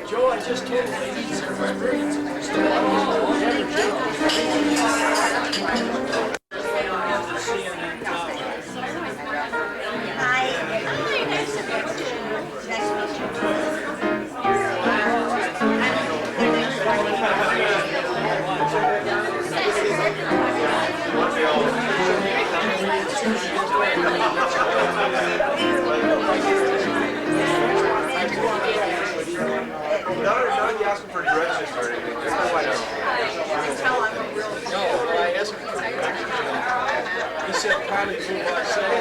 Joe, I just told him they need some Not asking for directions or anything. That's not why I No, I asked him for directions. He said probably do what I said.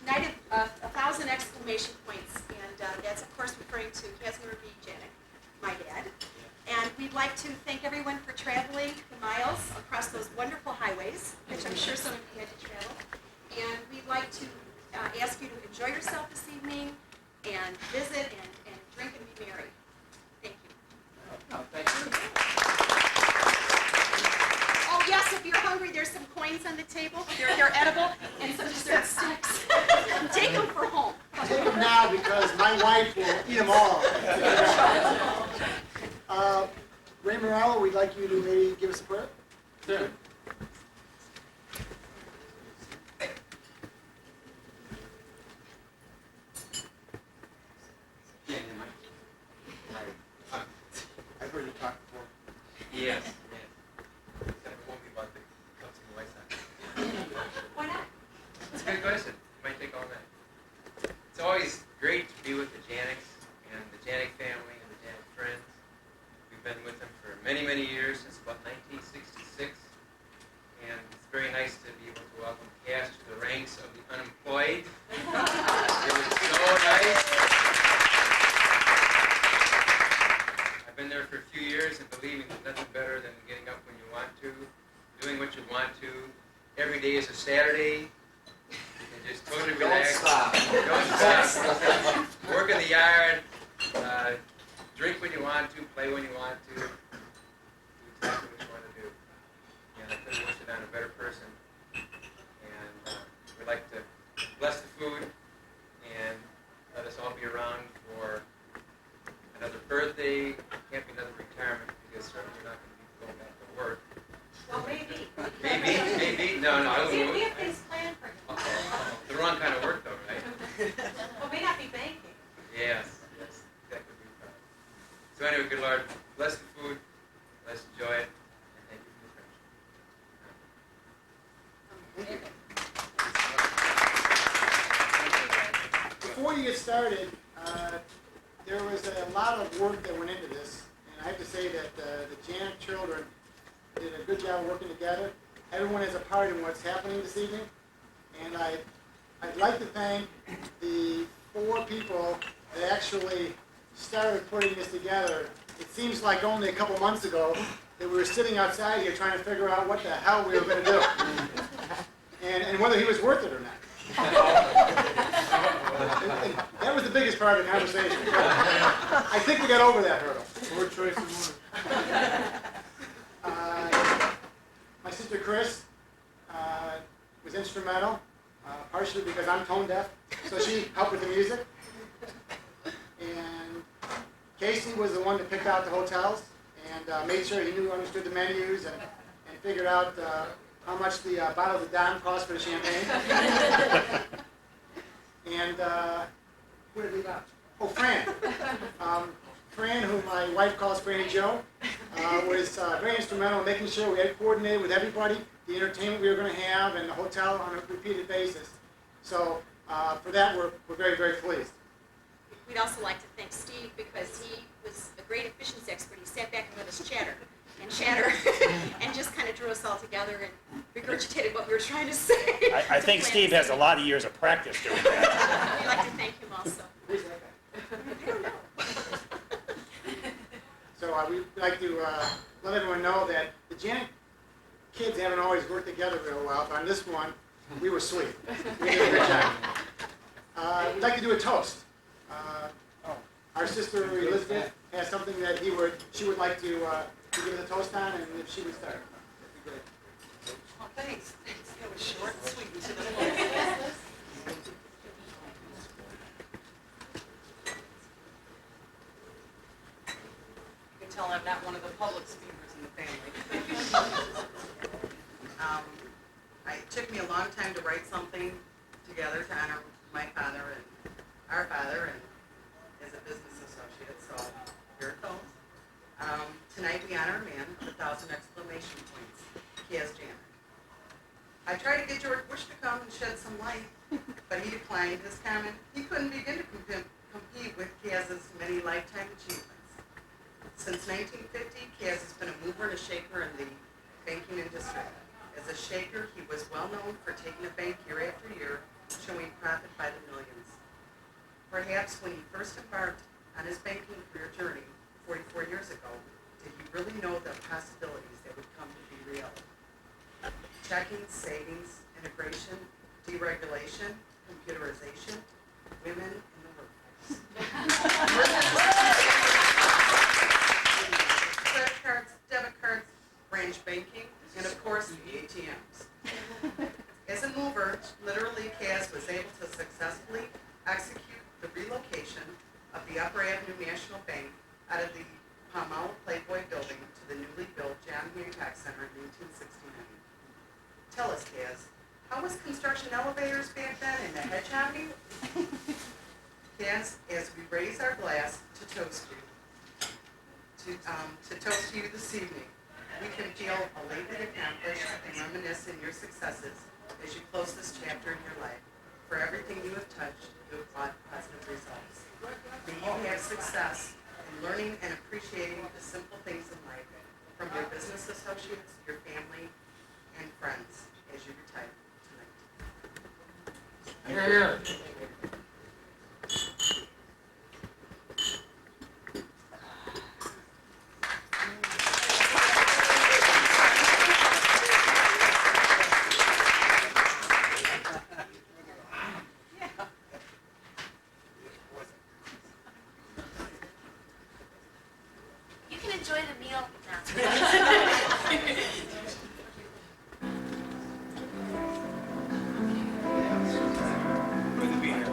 Night of 1,000 exclamation points, and that's of course referring to Casimir v. Janik, my dad. And we'd like to thank everyone for traveling the miles across those wonderful highways, which I'm sure some of you had to travel. And we'd like to ask you to enjoy yourself this evening and visit and drink and be merry. Thank you. Thank you. Oh yes, if you're hungry, there's some coins on the table. They're edible, and some dessert sticks. Take them for home. Take them now because my wife will eat them all. Ray Morello, we'd like you to maybe give us a prayer. Sure. I've heard you talk before. Yes. That won't be about the Cubs and the White Sox. Why not? It's a good question. It might take all night. It's always great to be with the Janiks and the Janik family and the Janik friends. We've been with them for many, many years, since about 1966. And it's very nice to be able to welcome Cass to the ranks of the unemployed. It was so nice. I've been there for a few years, and believe me, there's nothing better than getting up when you want to, doing what you want to. Every day is a Saturday. You can just totally relax. Don't stop. Work in the yard. Drink when you want to, play when you want to. Do exactly what you want to do. And I couldn't wish it on a better person. And we'd like to bless the food and let us all be around for another birthday. Can't be another retirement because certainly you're not going to be going back to work. Well, maybe. Maybe? No, I We wouldn't. have things planned for you. The wrong kind of work, though, right? Well, may not be banking. Yes, that could be fun. So anyway, good Lord, bless the food, let's enjoy it, and thank you for the friendship. Before you get started, there was a lot of work that went into this, and I have to say that the Janik children did a good job working together. Everyone is a part in what's happening this evening, and I'd like to thank the 4 people that actually started putting this together. It seems like only a couple months ago that we were sitting outside here trying to figure out what the hell we were going to do, and whether he was worth it or not. And that was the biggest part of the conversation. I think we got over that hurdle. More choice than one. My sister Chris was instrumental, partially because I'm tone deaf, so she helped with the music. Casey was the one that picked out the hotels and made sure he understood the menus and figured out how much the bottle of the Don cost for the champagne. And who did we leave out? Oh, Fran. Fran, who my wife calls Franny Joe, was very instrumental in making sure we had coordinated with everybody, the entertainment we were going to have, and the hotel on a repeated basis. So for that, we're very, very pleased. We'd also like to thank Steve because he was a great efficiency expert. He sat back and let us chatter and just kind of drew us all together and regurgitated what we were trying to say. I think Steve has a lot of years of practice doing that. We'd like to thank him also. I don't know. So we'd like to let everyone know that the Janik kids haven't always worked together real well, but on this one, we were sweet. We did a good job. We'd like to do a toast. Our sister Elizabeth has something that she would like to give us a toast on, and if she would start, that'd be great. Oh, thanks. That was short and sweet and to the point. You can tell I'm not one of the public speakers in the family. It took me a long time to write something together to honor my father and our father and as a business associate, so here it goes. Tonight we honor a man of 1,000 exclamation points, Kaz Janik. I tried to get George Bush to come and shed some light, but he declined his comment. He couldn't begin to compete with Kaz's many lifetime achievements. Since 1950, Kaz has been a mover and a shaker in the banking industry. As a shaker, he was well known for taking a bank year after year, showing profit by the millions. Perhaps when he first embarked on his banking career journey 44 years ago, did he really know the possibilities that would come to be real? Checking, savings, integration, deregulation, computerization, women in the workforce. Credit cards, debit cards, branch banking, and of course the ATMs. As a mover, literally Kaz was able to successfully execute the relocation of the Upper Avenue National Bank out of the Palmolive Playboy building to the newly built John Hancock Center in 1869. Tell us, Kaz, how was construction elevators back then in the hedgehog? Kaz, as we raise our glass to toast you, to toast you this evening, we can feel elated, accomplished, and reminisce in your successes as you close this chapter in your life. For everything you have touched, you have brought positive results. May you have success in learning and appreciating the simple things in life from your business associates, your family, and friends as you retire tonight. Here. You can enjoy the meal now. Good to be here.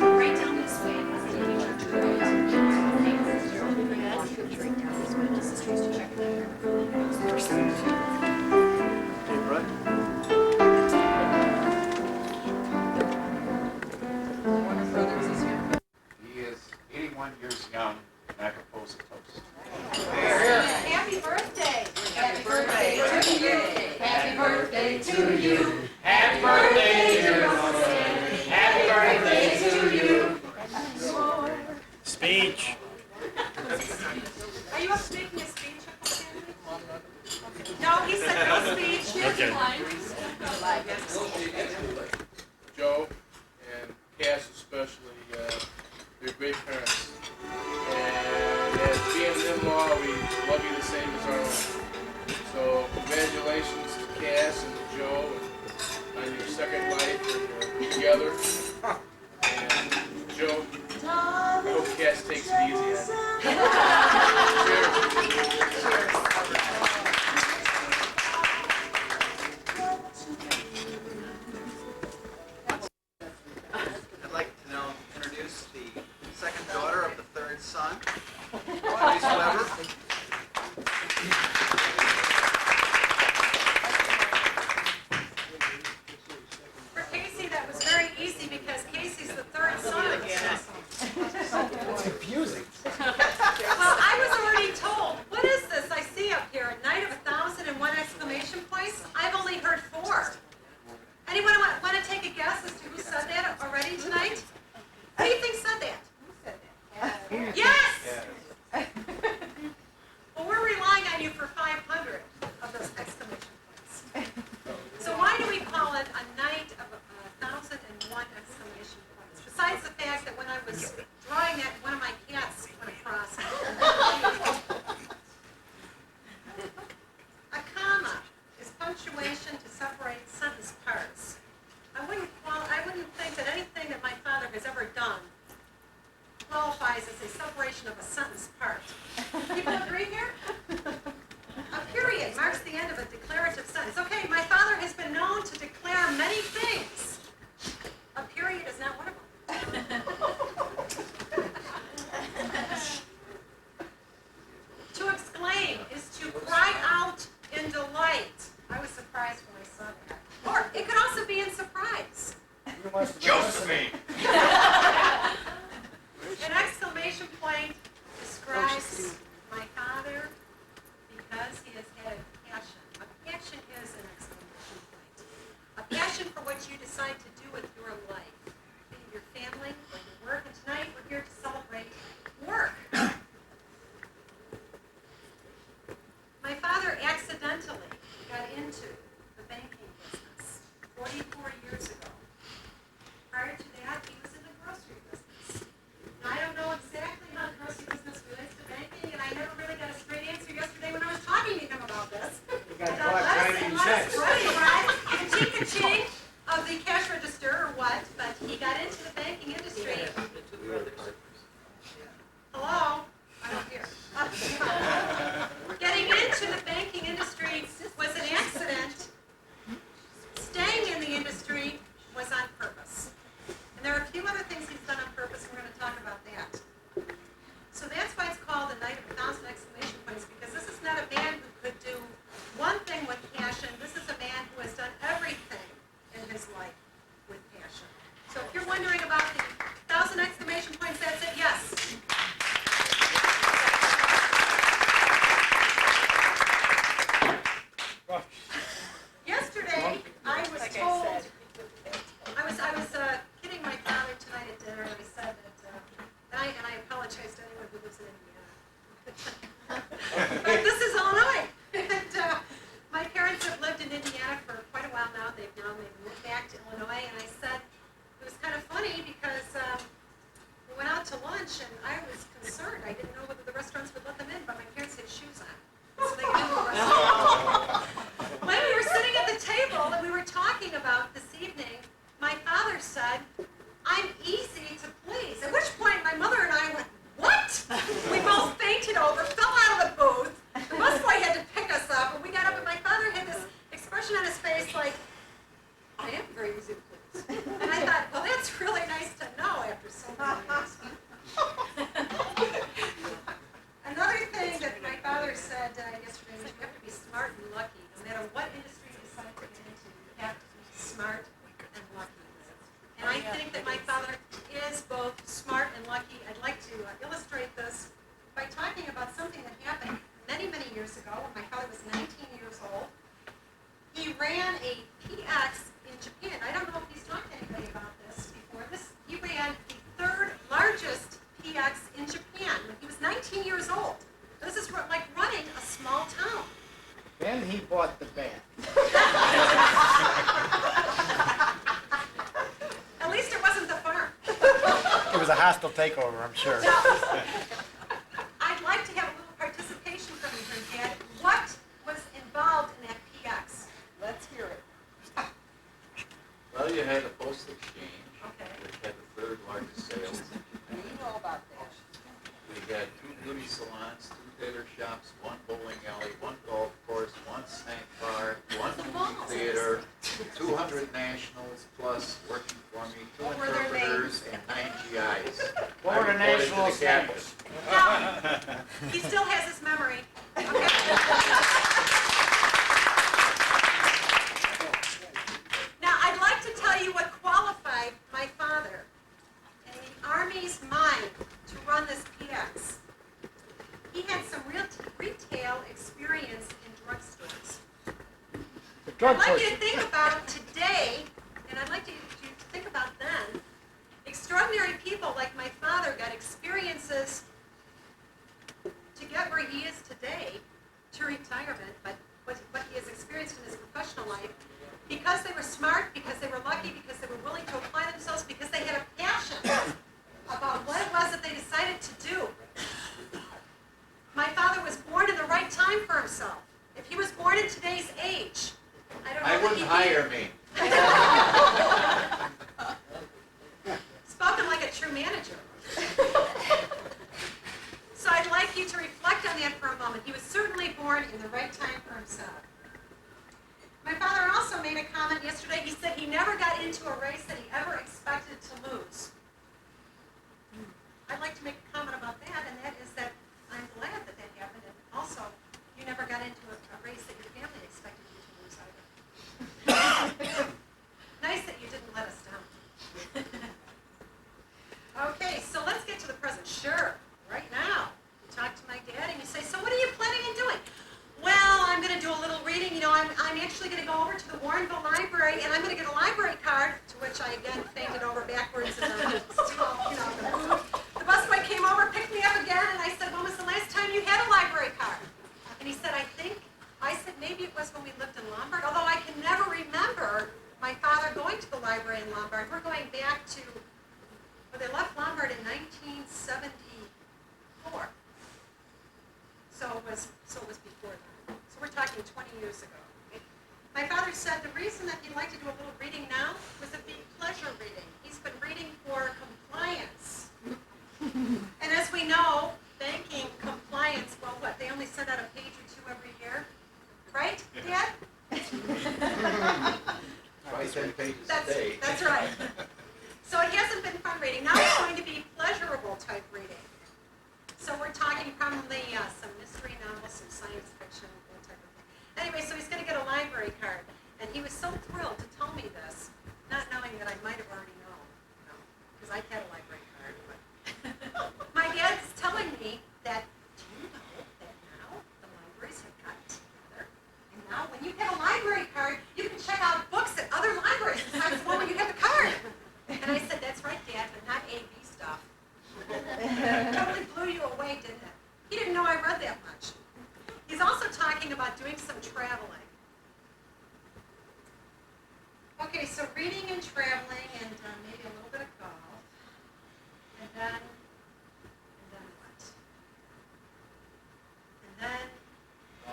Right down this way. He is 81 years young, and I propose a toast. Happy birthday! Happy birthday to you! Happy birthday to you! Happy birthday, dear Stanley. Happy birthday to you. Speech. Are you up to making a speech, Uncle Stanley? No, he said no speech. Okay. Yes. love you the same as our own. So congratulations to Cass and to Joe on your second life and together. And Joe, hope Cass takes it easy on you. I'd like to now introduce the second daughter of the third son, Grace Weber. For Casey, that was very easy because Casey's the third son of the It's confusing. Well, I was already told, what is this I see up here? A night of 1,001 exclamation points? I've only heard 4. Anyone want to take a guess as to who said that already tonight? Who do you think said that? Yes! Well, we're relying on you for 500 of those exclamation points. So why do we call it a night of 1,001 exclamation points? Besides the fact that when I was drawing that, one of my cats went across. A comma is punctuation to separate sentence parts. I wouldn't think that anything that my father has ever done qualifies as a separation of a sentence part. People agree here? A period marks the end of a declarative sentence. Okay, my father has been known to declare many things. A period is not one of them. To exclaim is to cry out in delight. I was surprised when I saw that. Or it could also be in surprise. Josephine! An exclamation point describes my father because he has had a passion. A passion is an exclamation point. A passion for what you decide to do with your life, be it your family or your work. And tonight we're here to celebrate work. My father accidentally got into the banking business 44 years ago. Prior to that, he was in the grocery business. Now, I don't know exactly how the grocery business relates to banking, and I never really got a straight answer yesterday when I was talking to him about this. You got caught signing checks. Right? Ka-ching of the cash register or what, but he got into the banking industry. Hello? I don't hear. Getting into the banking industry was an accident. Staying in the industry was on purpose. And there are a few other things he's done on purpose, and we're going to talk about that. So that's why it's called the Night of 1,000 exclamation points, because this is not a man who could do one thing with passion. This is a man who has done everything in his life with passion. So if you're wondering about the 1,000 exclamation points, that's it, yes. Yesterday, I was told, I was kidding my father tonight at dinner, and I said that, and I apologize to anyone who lives in Indiana. But this is Illinois, and my parents have lived in Indiana for quite a while now. They've moved back to Illinois, and I said it was kind of funny because we went out to lunch, and I was concerned. I didn't know whether the restaurants would let them in, but my parents had shoes on. So they could enter the restaurant. When we were sitting at the table and we were talking about this evening, my father said, "I'm easy to please." At which point my mother and I went, "What?" We both fainted over, fell out of the booth. The busboy had to pick us up, and we got up, and my father had this expression on his face like, "I am very easy to please." And I thought, well, that's really nice to know after so many years. Another thing that my father said yesterday was you have to be smart and lucky. No matter what industry you decide to get into, you have to be smart and lucky. And I think that my father is both smart and lucky. I'd like to illustrate this by talking about something that happened many, many years ago when my father was 19 years old. He ran a PX in Japan. I don't know if he's talked to anybody about this before. He ran the third largest PX in Japan when he was 19 years old. This is like running a small town. Then he bought the van. At least it wasn't the farm. It was a hostile takeover, I'm sure. Now, I'd like to have a little participation Drug I'd like you pushing. to think about today, and I'd like you to think about then. Extraordinary people like my father got experiences to get where he is today, to retirement, but what he has experienced in his professional life, because they were smart, because they were lucky, because they were willing to apply themselves, because they had a passion about what it was that they decided to do. My father was born in the right time for himself. If he was born in today's age, I don't know I that wouldn't he'd hire me. Spoken like a true manager. So I'd like you to reflect on that for a moment. He was certainly born in the right time for himself. My father also made a comment yesterday. He said he never got into a race that he ever expected to lose. I'd like to make a comment about that, and that is that I'm glad that that happened, and also you never got into a race that your family expected you to lose either. Nice that you didn't let us down. Okay, so let's get to the present. Sure, right now. You talk to my dad and you say, so what are you planning on doing? Well, I'm going to do a little reading. You know, I'm actually going to go over to the Warrenville Library and I'm going to get a library card, to which I again fainted over backwards in the stall, you know, the booth. The busboy came over, picked me up again, and I said, when was the last time you had a library card? And he said, I said, maybe it was when we lived in Lombard, although I can never remember my father going to the library in Lombard. We're going back to, well, they left Lombard in 1974. So it was before that. So we're talking 20 years ago. My father said the reason that he'd like to do a little reading now was a big pleasure reading. He's been reading for compliance. And as we know, banking compliance, well, what, they only send out a page or two every year? Right, Dad? Twice 10 pages a day. That's right. So it hasn't been fun reading. Now it's going to be pleasurable type reading. So we're talking probably some mystery novels, some science fiction, that type of thing. Anyway, so he's going to get a library card. And he was so thrilled to tell me this, not knowing that I might have already known, because I had a library card. But my dad's telling me that, do you know that now the libraries have gotten together? And now when you have a library card, you can check out books at other libraries besides the one when you have the card. And I said, that's right, Dad, but not A.B. stuff. It totally blew you away, didn't it? He didn't know I read that much. He's also talking about doing some traveling. Okay, so reading and traveling and maybe a little bit of golf. And then what? And then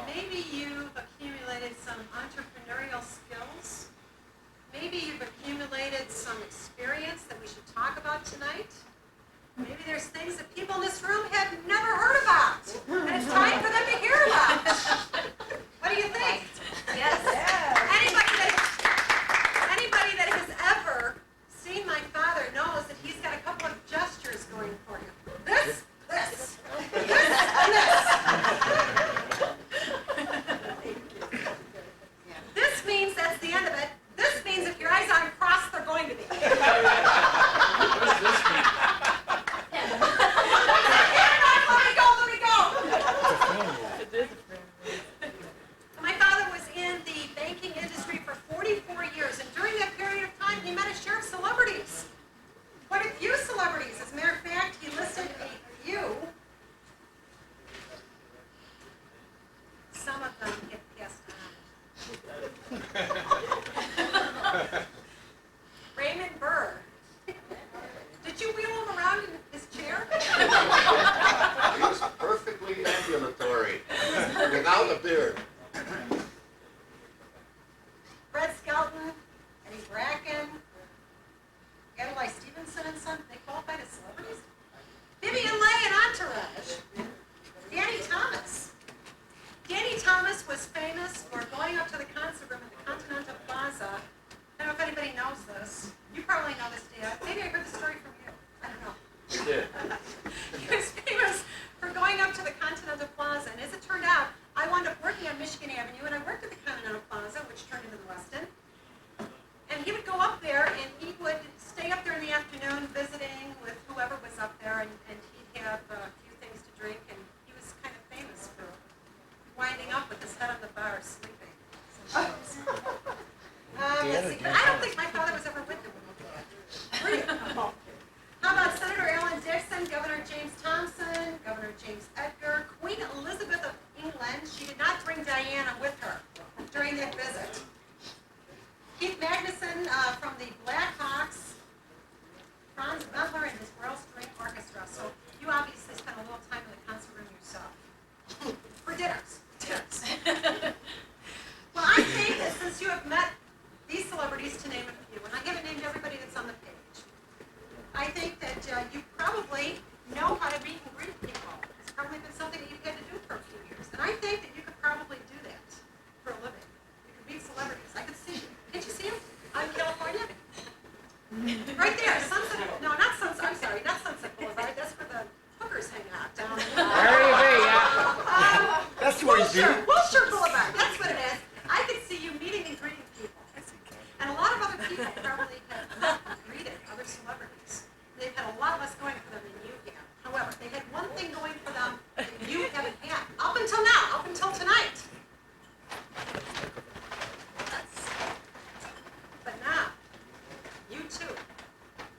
maybe you've accumulated some entrepreneurial skills. Maybe you've accumulated some experience that we should talk about tonight. Maybe there's things that people in this room have never heard about, and it's time for them to hear about. What do you think? Yes. Anybody that has ever seen my father knows that he's got a couple of gestures going for him. This, and this. This means that's the end of it. This means if your eyes aren't crossed, they're going to be. What does this mean? Let me go. My father was in the banking industry for 44 years, and during that period of time, he met a share of celebrities. Quite a few celebrities. As a matter of fact, he listed a few. Some of them get passed on. Raymond Burr. Did you wheel him around in his chair? He was perfectly ambulatory, without a beard. Red Skelton, Eddie Bracken, Adlai Stevenson and Son, they qualified as celebrities? Vivian Leigh and Entourage. Danny Thomas. Danny Thomas was famous for going up to the concert room at the Continental Plaza. I don't know if anybody knows this. You probably know this, Dad. Maybe I heard the story from you. I don't know. You did. He was famous for going up to the Continental Plaza, and as it turned out, I wound up working on Michigan Avenue, and I worked at the Continental Plaza, which turned into the Westin. And he would go up there, and he would stay up there in the afternoon visiting with whoever was up there, and he'd have a few things to drink, and he was kind of famous for winding up with his head on the bar, sleeping. let's see. I don't think my father was ever with him when he did. Were you? How about Senator Alan Dixon, Governor James Thompson, Governor James Edgar, Queen Elizabeth of England? She did not bring Diana with her during that visit. Keith Magnuson from the Blackhawks, Franz Butler and his Royal String Orchestra. So you obviously spent a little time in the concert room yourself. For dinners. Well, I think that since you have met these celebrities, to name a few, and I haven't named everybody that's on the page, I think that you probably know how to meet and greet people. It's probably been something that you've had to do for a few years. And I think that you could probably do that for a living. You could meet celebrities. I could see you. Can't you see them? I'm in California. Right there. Sunset. No, not Sunset. I'm sorry. Not Sunset Boulevard. That's where the hookers hang out down there. There you be, yeah. That's where you do. Wilshire Boulevard. That's what it is. I could see you meeting and greeting people. And a lot of other people probably have met and greeted other celebrities. They've had a lot less going for them than you have. However, they had one thing going for them that you haven't had. Up until now, up until tonight. But now, you too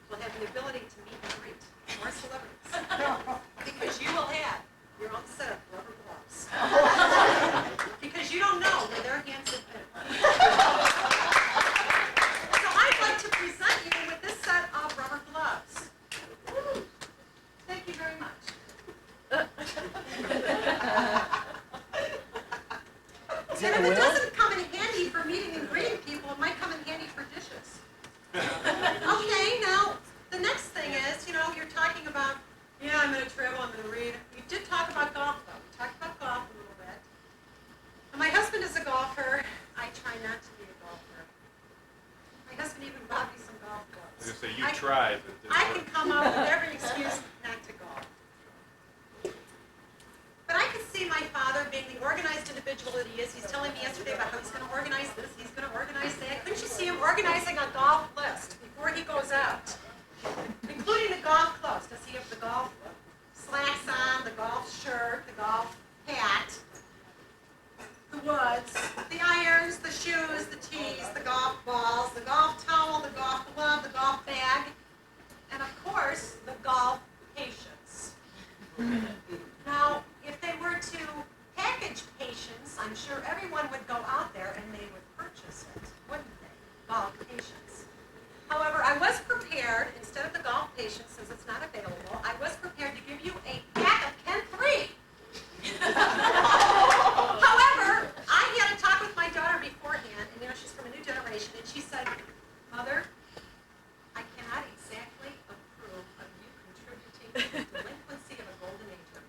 will have the ability to meet and greet more celebrities. Because you will have your own set of rubber gloves. Because you don't know where their hands have been. So I'd like to present you with this set of rubber gloves. Thank you very much. And if it doesn't come in handy for meeting and greeting people, it might come in handy for dishes. Okay, now, the next thing is, you're talking about, yeah, I'm going to travel, I'm going to read. You did talk about golf, though. You talked about golf a little bit. And my husband is a golfer. I try not to be a golfer. My husband even bought me some golf I clubs. was going to say, you tried, but it I didn't can come up with every excuse not to golf. But I can see my father being the organized individual that he is. He's telling me yesterday about how he's going to organize this, he's going to organize that. Couldn't you see him organizing a golf list before he goes out? Including the golf clubs. Does he have the golf slacks on, the golf shirt, the golf hat, the woods, the irons, the shoes, the tees, the golf balls, the golf towel, the golf glove, the golf bag, and of course, the golf patience. Now, if they were to package patience, I'm sure everyone would go out there and they would purchase it, wouldn't they? Golf patience. However, I was prepared, instead of the golf patience, since it's not available, I was prepared to give you a pack of Ken 3. However, I had a talk with my daughter beforehand, and she's from a new generation, and she said, Mother, I cannot exactly approve of you contributing to the delinquency of a golden agent.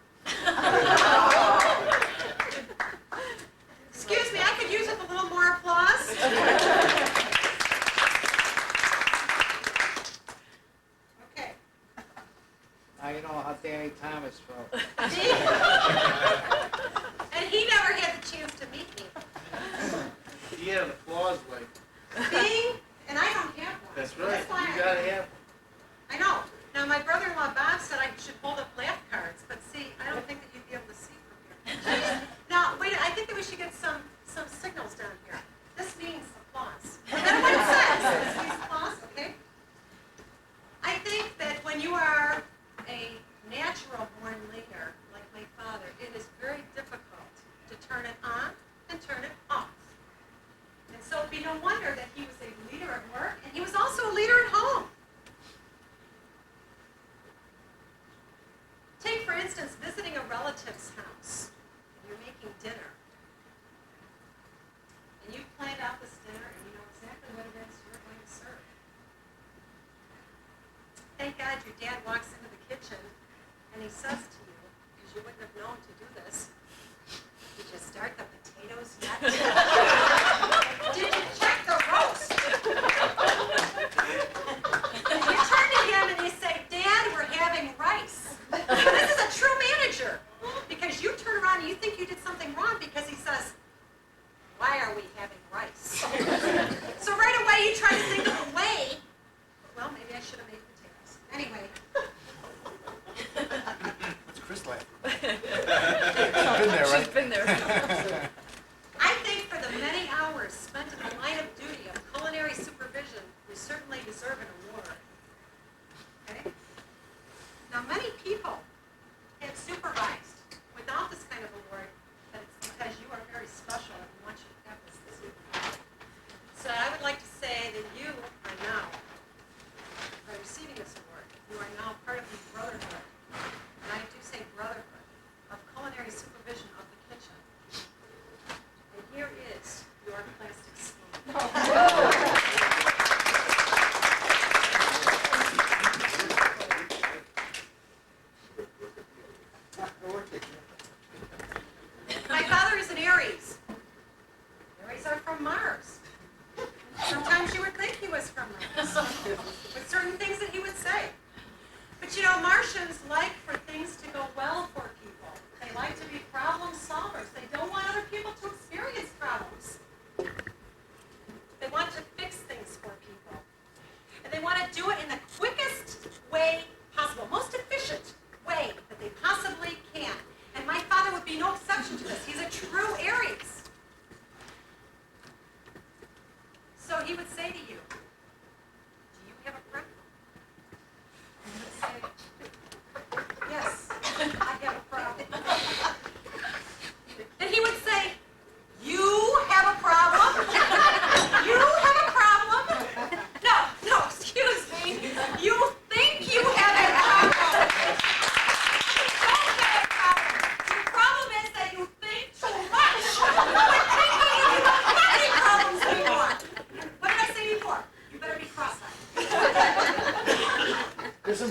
Excuse me, I could use a little more applause. Okay. Now you know how Danny Thomas felt. And he never had the chance to meet me. He had an applause mic. Being, and I don't have one. That's right. why You gotta have. I know. Now, my brother-in-law Bob said I should hold up laugh cards, but see, I don't think that you'd be able to see from here. Now, wait, I think that we should get some signals down here. This means applause. Is that what it says? This means applause, okay? I think that when you are a natural-born leader, like my father, it is very difficult to turn it on and turn it off. And so it'd be no wonder that he was a leader at work, and he was also a leader at home. Take, for instance, visiting a relative's house, and you're making dinner. And you've planned out this dinner, and you know exactly what it is you're going to serve. Thank God your dad walks into the kitchen, and he says to you, because you wouldn't have known to do this, did you start the potatoes yet? Did you check the roast? And you turn to him and you say, Dad, we're having rice. This is a true manager, because you turn around and you think you did something wrong because he says, why are we having rice? So right away you try to think of a way, well, maybe I should have made potatoes. Anyway.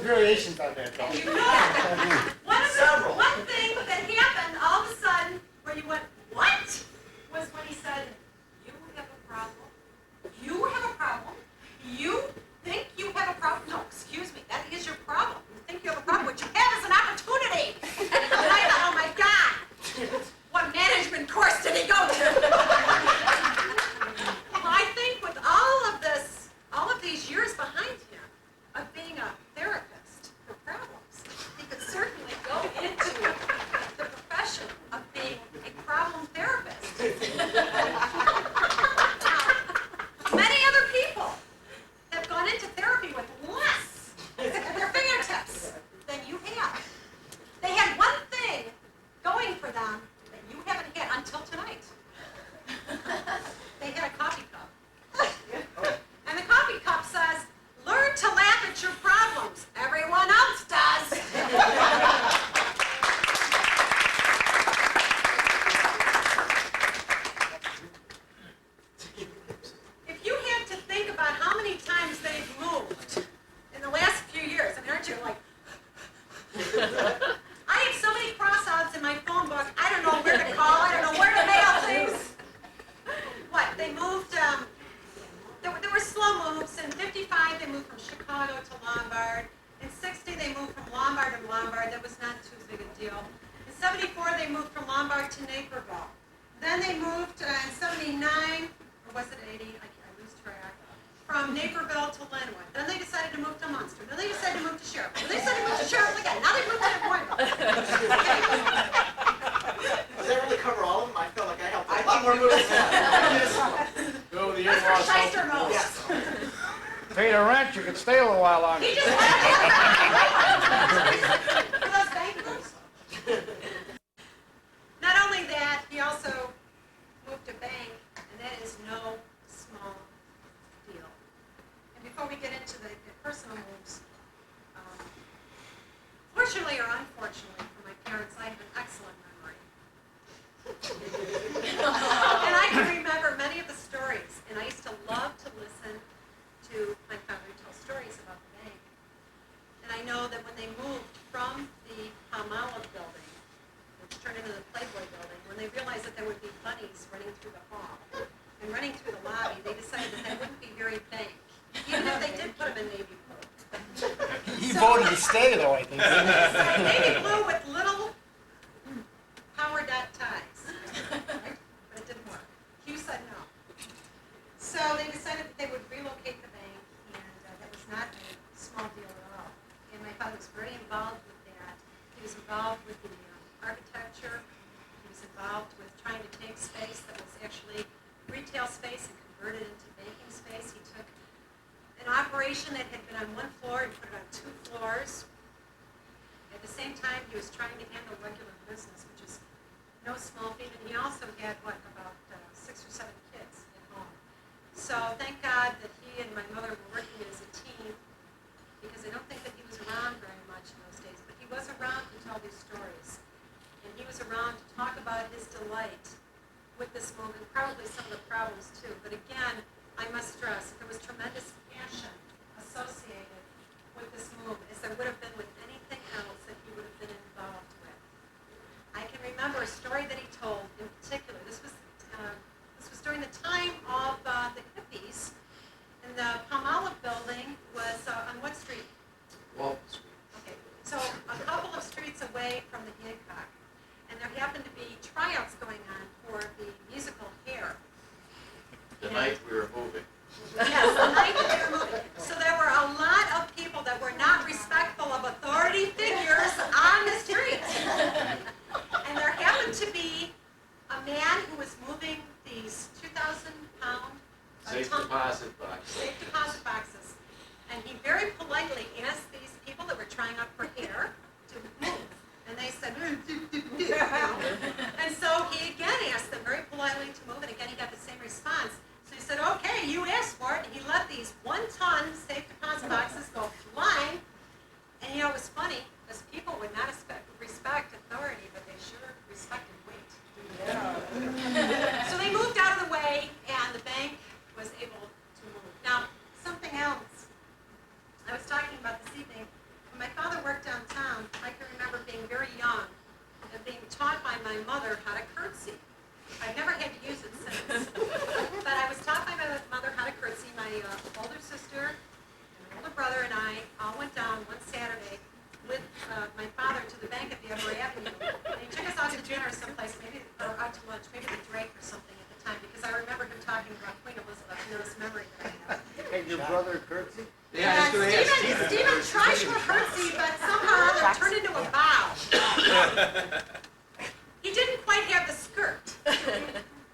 variations on that, though. You know, one thing that happened all of a sudden where you went, what? Was when he said, you have a problem. You have a problem. You think you have a problem? No, excuse me, that is your problem. You think you have a problem. What you have is an opportunity. And I thought, oh my God, what management course did he go to? Well, I think with all of this, all of these years behind him of being a therapist for problems, he could certainly go into the profession of being a problem therapist. Many other people have gone into therapy with less at their fingertips than you have. They had one thing going for them that you haven't had until tonight. They had a coffee cup. And the coffee cup says, learn to laugh at your problems. Everyone else does. If you had to think about how many times they've moved in the last few years, I mean, aren't you like, I have so many cross-outs in my phone book, I don't know where to call, I don't know where to mail things. What, they moved, there were slow moves. In 55, they moved from Chicago to Lombard. In 60, they moved from Lombard to Lombard. That was not too big a deal. In 74, they moved from Lombard to Naperville. Then they moved in 79, or was it 80? I lose track. From Naperville to Linwood. Then they decided to move to Munster. Then they decided to move to Sheriff. Then they decided to move to Sheriff again. Now they moved to Boyneville. Does that really cover all of them? I felt like I helped a lot more moves than that. Go with the That's where in-laws. Shyster moves. Yes. Pay the rent, you can stay a little while longer. He just for those bank moves. Not only that, he also moved a bank, and that is no small deal. And before we get into the personal moves, fortunately or unfortunately for my parents, I have an excellent memory. And I can remember many of the stories, and I used to love to listen to my father tell stories about the bank. And I know that when they moved from the Palmolive building, which turned into the Playboy building, when they realized that there would be bunnies running through the hall and running through the lobby, they decided that that wouldn't be very bank, even if they did put them in navy blue. He voted to stay, though, I think. Navy blue with little power dot ties, right? But it didn't work. Hugh said no. So they decided that they would relocate the bank, and that was not a small deal at all. And my father was very involved with that. He was involved with the architecture. He was involved with trying to take space that was actually retail space and convert it into banking space. He took an operation that had been on one floor and put it on 2 floors. At the same time, he was trying to handle regular business, which is no small feat. And he also had, about 6 or 7 kids at home. So thank God that he and my mother were working as a team, because I don't think that he was around very much in those days. But he was around to tell these stories. And he was around to talk about his delight with this move, and probably some of the problems too. But again, I must stress, there was tremendous passion associated with this move, as there would have been with anything else that he would have been involved with. I can remember a story that he told in particular. This was during the time of the hippies, and the Palmolive building was on what street? Walton Street. Okay, so a couple of streets away from the Hancock, and there happened to be tryouts going on for the musical Hair. The night we were moving. Yes, the night that they were moving. So there were a lot of people that were not respectful of authority figures on the street. And there happened to be a man who was moving these 2,000-pound Safe deposit box. safe deposit boxes. And he very politely asked these people that were trying out for Hair to move. And they said, and so he again asked them very politely to move, and again he got the same response. So he said, okay, you asked for it, and he let these 1-ton safe deposit boxes go flying. And you know, it was funny, because people would not respect authority, but they sure respected weight. Yeah. So they moved out of the way, and the bank was able to move. Now, something else I was talking about this evening, when maybe the Drake or something at the time, because I remember him talking about Queen Elizabeth, you know, this memory that I have. Hey, your brother curtsy? Yeah, I was gonna ask Stephen tried to curtsy, but somehow or other it turned into a bow. He didn't quite have the skirt.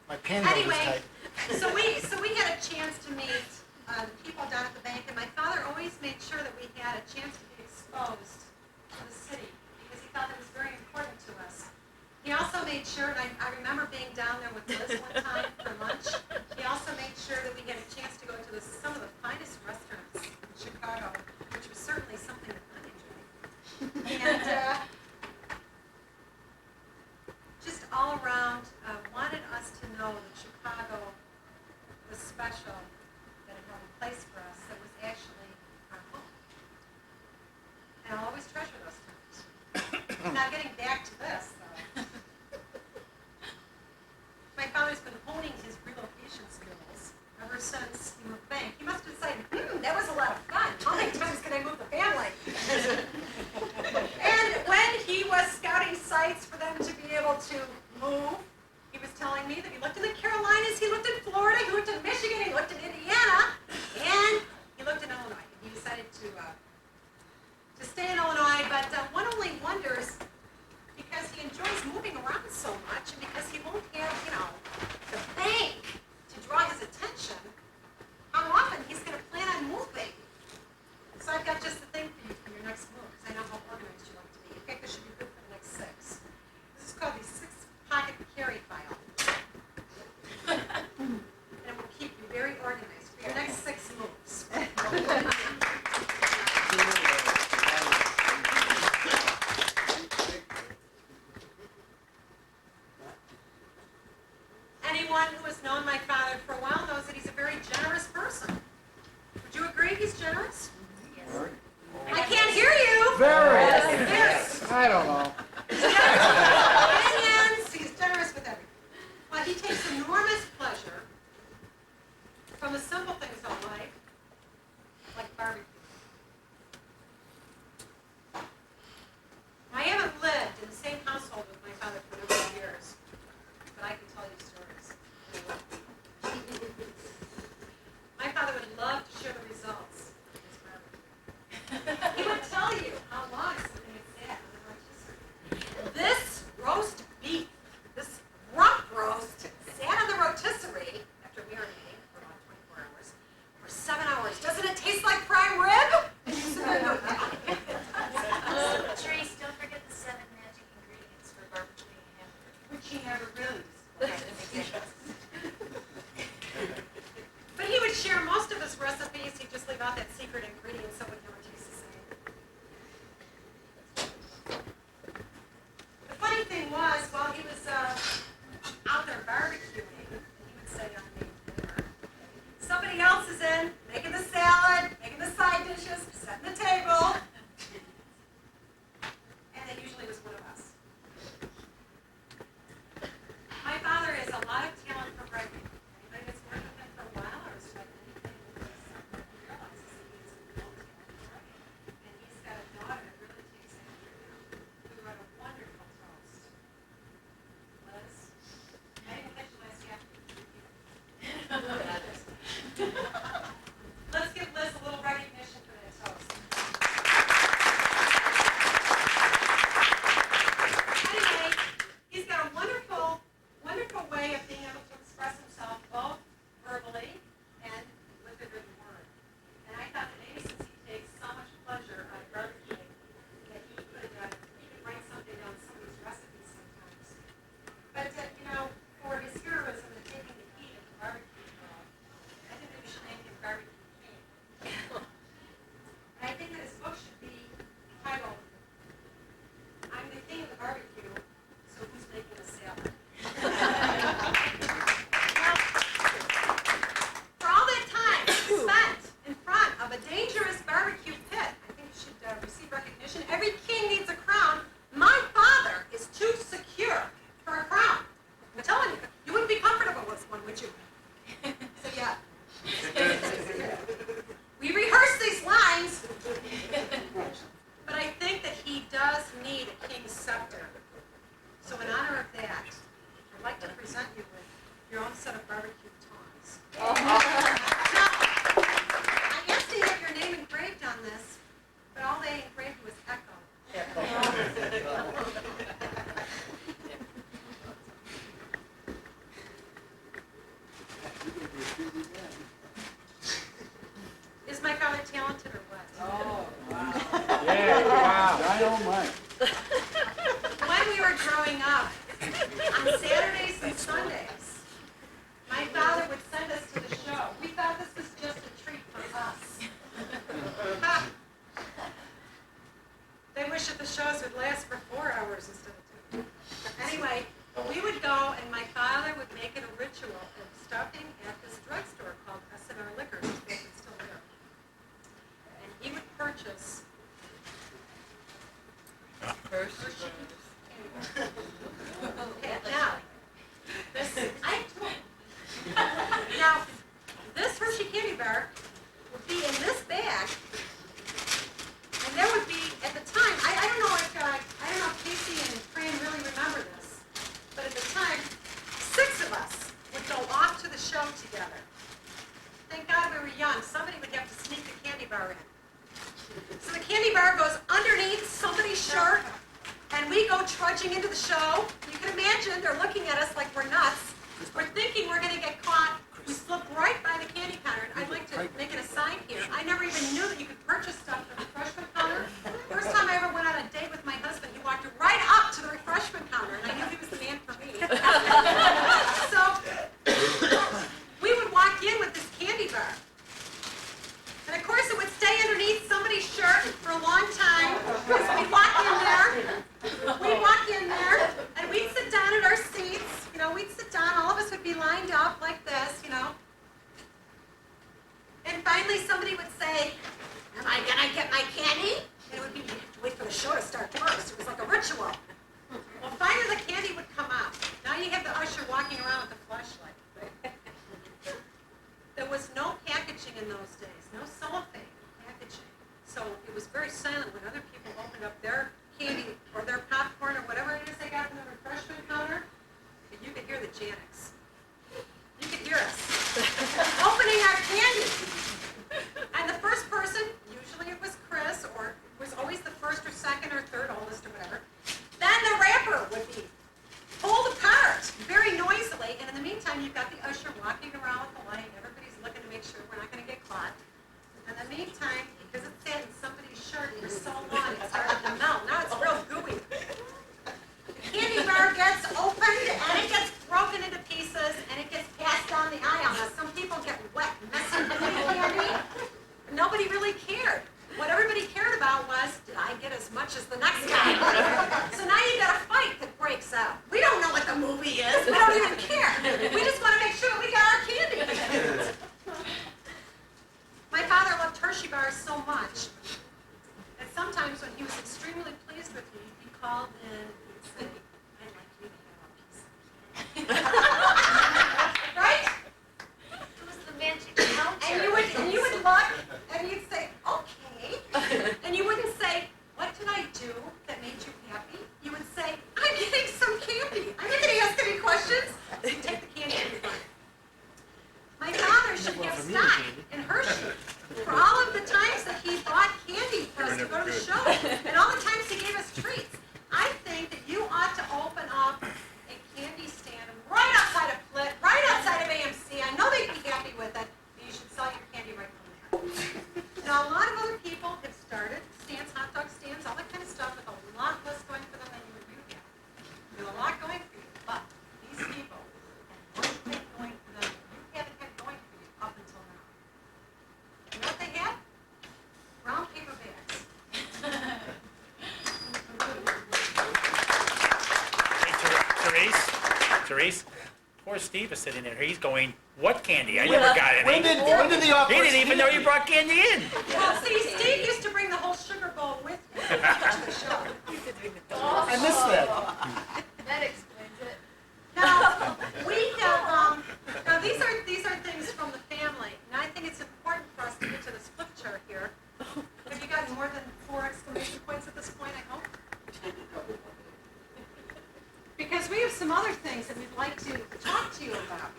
My pantyhose is Anyway, tight. so we had a chance to meet the people down at the bank, and my father always made sure that we had a chance to be exposed to the city, because he thought that was very important to us. He also made sure, and I remember being down there with Liz one time for lunch, he also made sure that we had a chance to go to some of the finest restaurants in Chicago, which was certainly something that I enjoyed. And just all around, wanted us to know that Chicago was special, that it held a place for us that was actually our home. And I'll always treasure those times. Now getting back to this, though. My father's been honing his relocation skills ever since he moved the bank. He must have decided, that was a lot of fun. How many times can I move the family? And when he was scouting sites for them to be able to move, he was telling me that he looked in the Carolinas, he looked in Florida, he looked in Michigan, he looked in Indiana, and he looked in Illinois. He decided to stay in Illinois, but one only wonders, because he enjoys moving around so much, and because he won't have, the bank to draw his attention, how often he's going to plan on moving. So I've got just the thing for you for your next move, because I know how organized you like to be. In fact, this should be good for the next 6. This is called the 6-pocket carry file. And it will keep you very organized for your next 6 moves. Anyone who has known my father for a while knows that he's a very generous person. Would you agree he's generous? Yes. I can't hear you. Very. Yes. I don't know. He's generous with opinions. He's generous with everything. Well, he takes enormous pleasure from the simple things of life, like barbecue. I haven't lived in the same household with my father for a number of years, but I can tell you stories. My father would love to share the results of his barbecue. He would tell you how long something had sat on the rotisserie. This roast beef, this rump roast, sat on the rotisserie after marinating for about 24 hours, for 7 hours. Doesn't it taste like prime rib? Is my father talented or what? Oh, wow. Yeah, wow. Dynamite. When we were growing up, on Saturdays and Sundays, my father would send us to the show. We thought this was just a treat for us. Ha! They wish that the shows would last for 4 hours instead of 2. Anyway, we would go, and my father would make it a ritual of stopping at this drugstore called Casimir Liquors, which is still there. And he would purchase Hershey. Now, now, this Hershey candy bar would be in this bag, and there would be, at the time, I don't know if Casey and Fran really remember this, but at the time, 6 of us would go off to the show together. Thank God we were young. Somebody would have to sneak the candy bar in. So the candy bar goes underneath somebody's shirt, and we go trudging into the show. You can imagine they're looking at us like we're nuts. We're thinking we're going to get caught. We slip right by the candy counter. And I'd like to make an aside here. I never even knew that you could purchase stuff at the refreshment counter. First time I ever went on a date with my husband, he walked right up to the refreshment counter, and I knew he was the man for me. So we would walk in with this candy bar. And of course, it would stay underneath somebody's shirt for a long time. Because we'd walk in there, and we'd sit down at our seats. You know, we'd sit down. All of us would be lined up like this, you know. And finally, somebody would say, "Am I gonna get my candy?" And it would be, you have to wait for the show to start first. It was like a ritual. Well, finally, the candy would come out. Now you have the usher walking around with a flashlight. There was no packaging in those days, no cellophane packaging. So it was very silent when other people opened up their candy or their popcorn or whatever it is they got from the refreshment counter. And you could hear the Janiks. You could hear us opening our candy. And the first person, usually it was Chris, or it was always the first or second or third oldest or whatever, then the wrapper would be pulled apart very noisily. And in the meantime, you've got the usher walking around with the light. Everybody's looking to make sure we're not going to get caught. In the meantime, because it sat in somebody's shirt for so long, it started to melt. Now it's real gooey. The candy bar gets opened, and it gets broken into pieces, and it gets passed down the aisle. Now, some people get wet, messy with the candy. Nobody really cared. What everybody cared about was, did I get as much as the next guy? So now you got a fight that breaks out. We don't know what the movie is. We don't even care. We just want to make sure that we got our candy. My father loved Hershey bars so much that sometimes when he was extremely pleased with me, he called in and he'd say, "I'd like you to have a piece of candy." Right? It was the magic culture. And you would look and you'd say, "Okay." And you wouldn't say, "What did I do that made you happy?" You would say, "I'm getting some candy." I'm not going to ask any questions. So you take the candy and you run. My father should have stock in Hershey for all of the times that he bought candy for us to go to the show, and all the times he gave us treats. I think that you ought to open up a candy stand right outside of Flit, right outside of AMC. I know they'd be happy with it, and you should sell your candy right from there. Now, a lot of other people have started stands, hot dog stands, all that kind of stuff, with a lot less going for them than you have. You have a lot going for you, but these people have one thing going for them that you haven't had going for you up until now. You know what they have? Brown paper bags. Hey, Therese, poor Steve is sitting there. He's going, "What candy? I never got any." When did the offer? He didn't even know you brought candy in. Well, see, Steve used to bring the whole sugar bowl with him to the show. I missed that. That explains it. Now, we have, now these are things from the family, and I think it's important for us to get to this flip chart here. Have you gotten more than 4 exclamation points at this point, I hope? Because we have some other things that we'd like to talk to you about.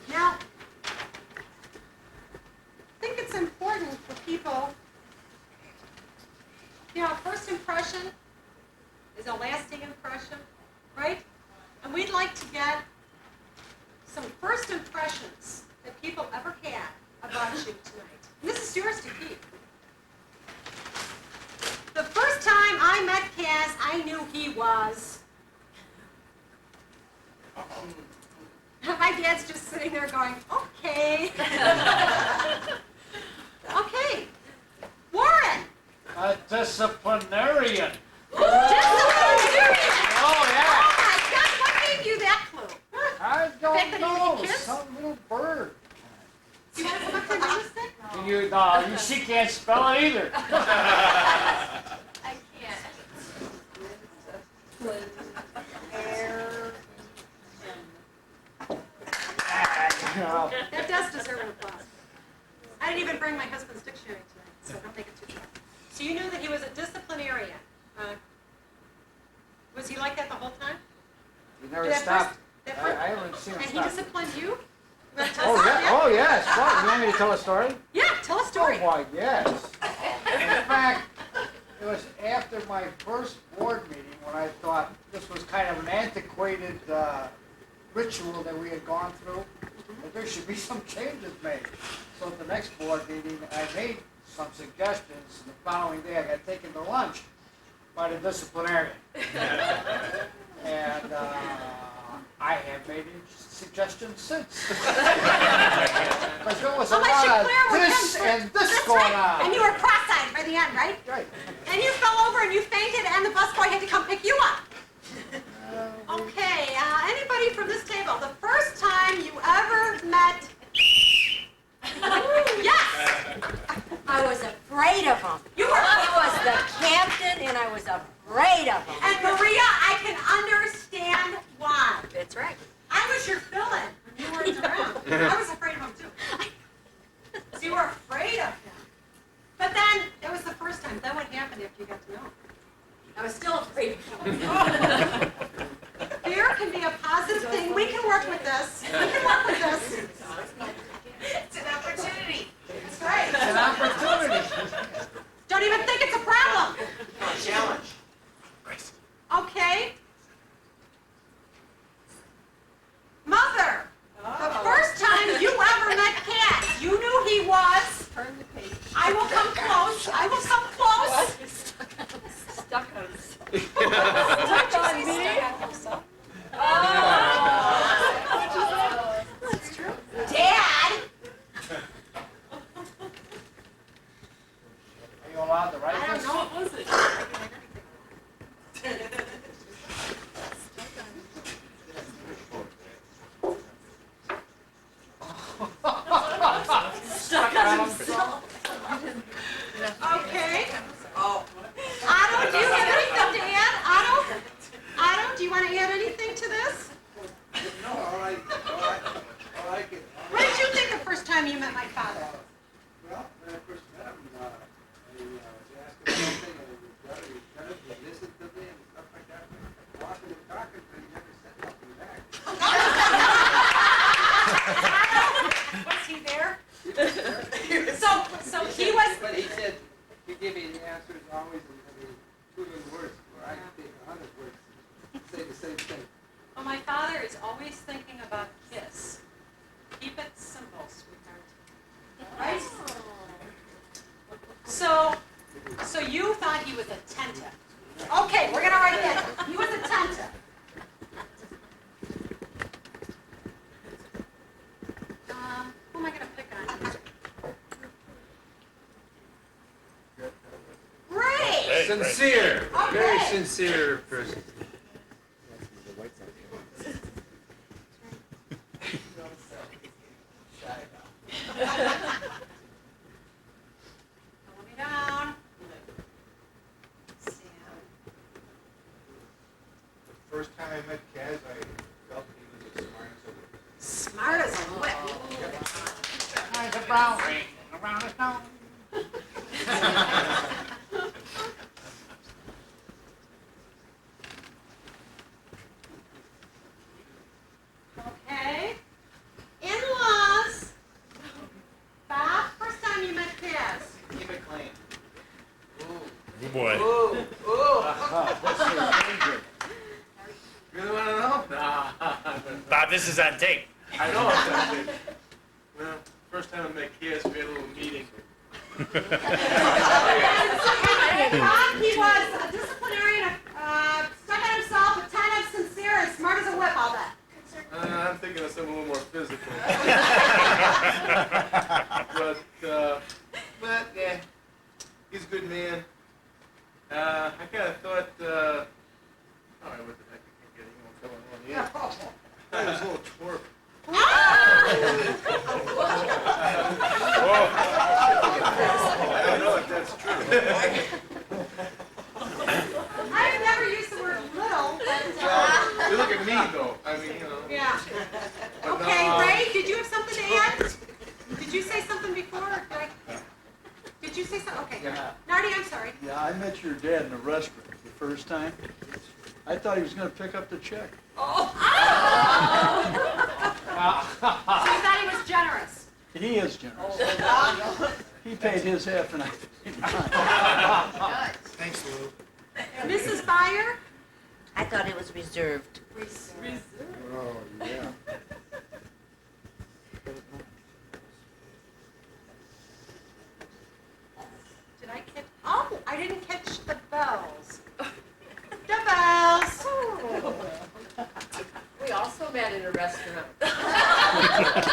Now, I think it's important for people, you know, first impression is a lasting impression. Dad's just sitting there going, okay. Okay. Warren. A disciplinarian. Disciplinarian. Oh, yeah. Oh my God, what gave you that clue? I Fact don't that you know. hate kids? Some little bird. Do you want to come up to Lewiston? She can't spell it either. I can't. That does deserve an applause. I didn't even bring my husband's dictionary tonight, so don't make it too short. So you knew that he was a disciplinarian. Was he like that the whole time? You never That stopped. that I haven't seen him And he stop. disciplined you? You wanna tell Oh, us about yeah. that? Oh, yes. What? You want me to tell a story? Yeah, tell a story. Oh, why, yes. In fact, it was after my first board meeting when I thought this was kind of an antiquated ritual that we had gone through, that there should be some changes made. So at the next board meeting, I made some suggestions, and the following day I got taken to lunch by the disciplinarian. And I have made suggestions since. Because there was a Unless you lot of clear with this him. and this That's going right. on. And you were cross-eyed by the end, right? Right. And you fell over and you fainted and the busboy had to come pick you up. Okay, anybody from this table, the first time you ever met... Yes! I was afraid of him. You were... He was the captain, and I was afraid of him. And Maria, I can understand why. That's right. I was your fill-in when you weren't around. I was afraid of him too. So you were afraid of him. But then, that was the first time. Then what happened after you got to know him? I was still afraid of him. Fear can be a positive thing. We can work with this. We can work with this. It's an opportunity. That's right. It's an opportunity. Don't even think it's a problem. Challenge. Okay. Mother, the first time you ever met Cat, you knew he was. Turn the page. I will come close. I will come close. Stuck on himself. Stuck on me. That's true. Dad. Are you allowed to write I don't this? know. What was it? Stuck on himself. Okay. Oh. Otto, do you have anything to add? Otto, do you want to add anything to this? No, all right. What did you think the first time you met my father? Well, when I first met him, I was asking something, and he listened to me and stuff like that. Walking and talking, but he never said nothing back. Was he there? So he was. But he said, he gave me the answers always in 2 little words, where I could take 100 words and say the same thing. Well, my father is always thinking about KISS. Keep it simple, sweetheart. Right? So you thought he was attentive. Okay, we're gonna write that. He was attentive. Who am I gonna pick on? Great. Sincere. Okay. Very sincere person. Slow me down. Sam. The first time I met Kaz, I felt he was as Smart smart as a whip. as a whip. Eyes are brown, around his nose. Okay. In-laws. Bob, first time you met Kaz. Keep it clean. Oh, boy. Ooh, ooh. This is dangerous. Really want to know? Nah. Bob, this is on tape. I know it's something. Well, first time I met Kiss, we had a little meeting. Bob, he was a disciplinarian, stuck on himself, attentive, sincere, and smart as a whip, all that. I'm thinking of something a little more physical. But yeah, he's a good man. I kind of thought, oh, what the heck, I can't get it. He won't tell anyone yet. He was a little twerp. I don't know if that's true. I've never used the word little, but, You look at me though. I mean, you know. yeah. But Okay, no, Ray, did you have something to add? Did you say something before? Or did you say something? Okay. Yeah. Nardi, I'm sorry. Yeah, I met your dad in the restaurant the first time. I thought he was gonna pick up the check. Oh! So you thought he was generous? He is generous. He paid his half and I paid mine. Thanks, Lou. Mrs. Byer? I thought it was reserved. Oh, yeah. Did I catch? Oh, I didn't catch the bells. The bells. We also met in a restaurant. You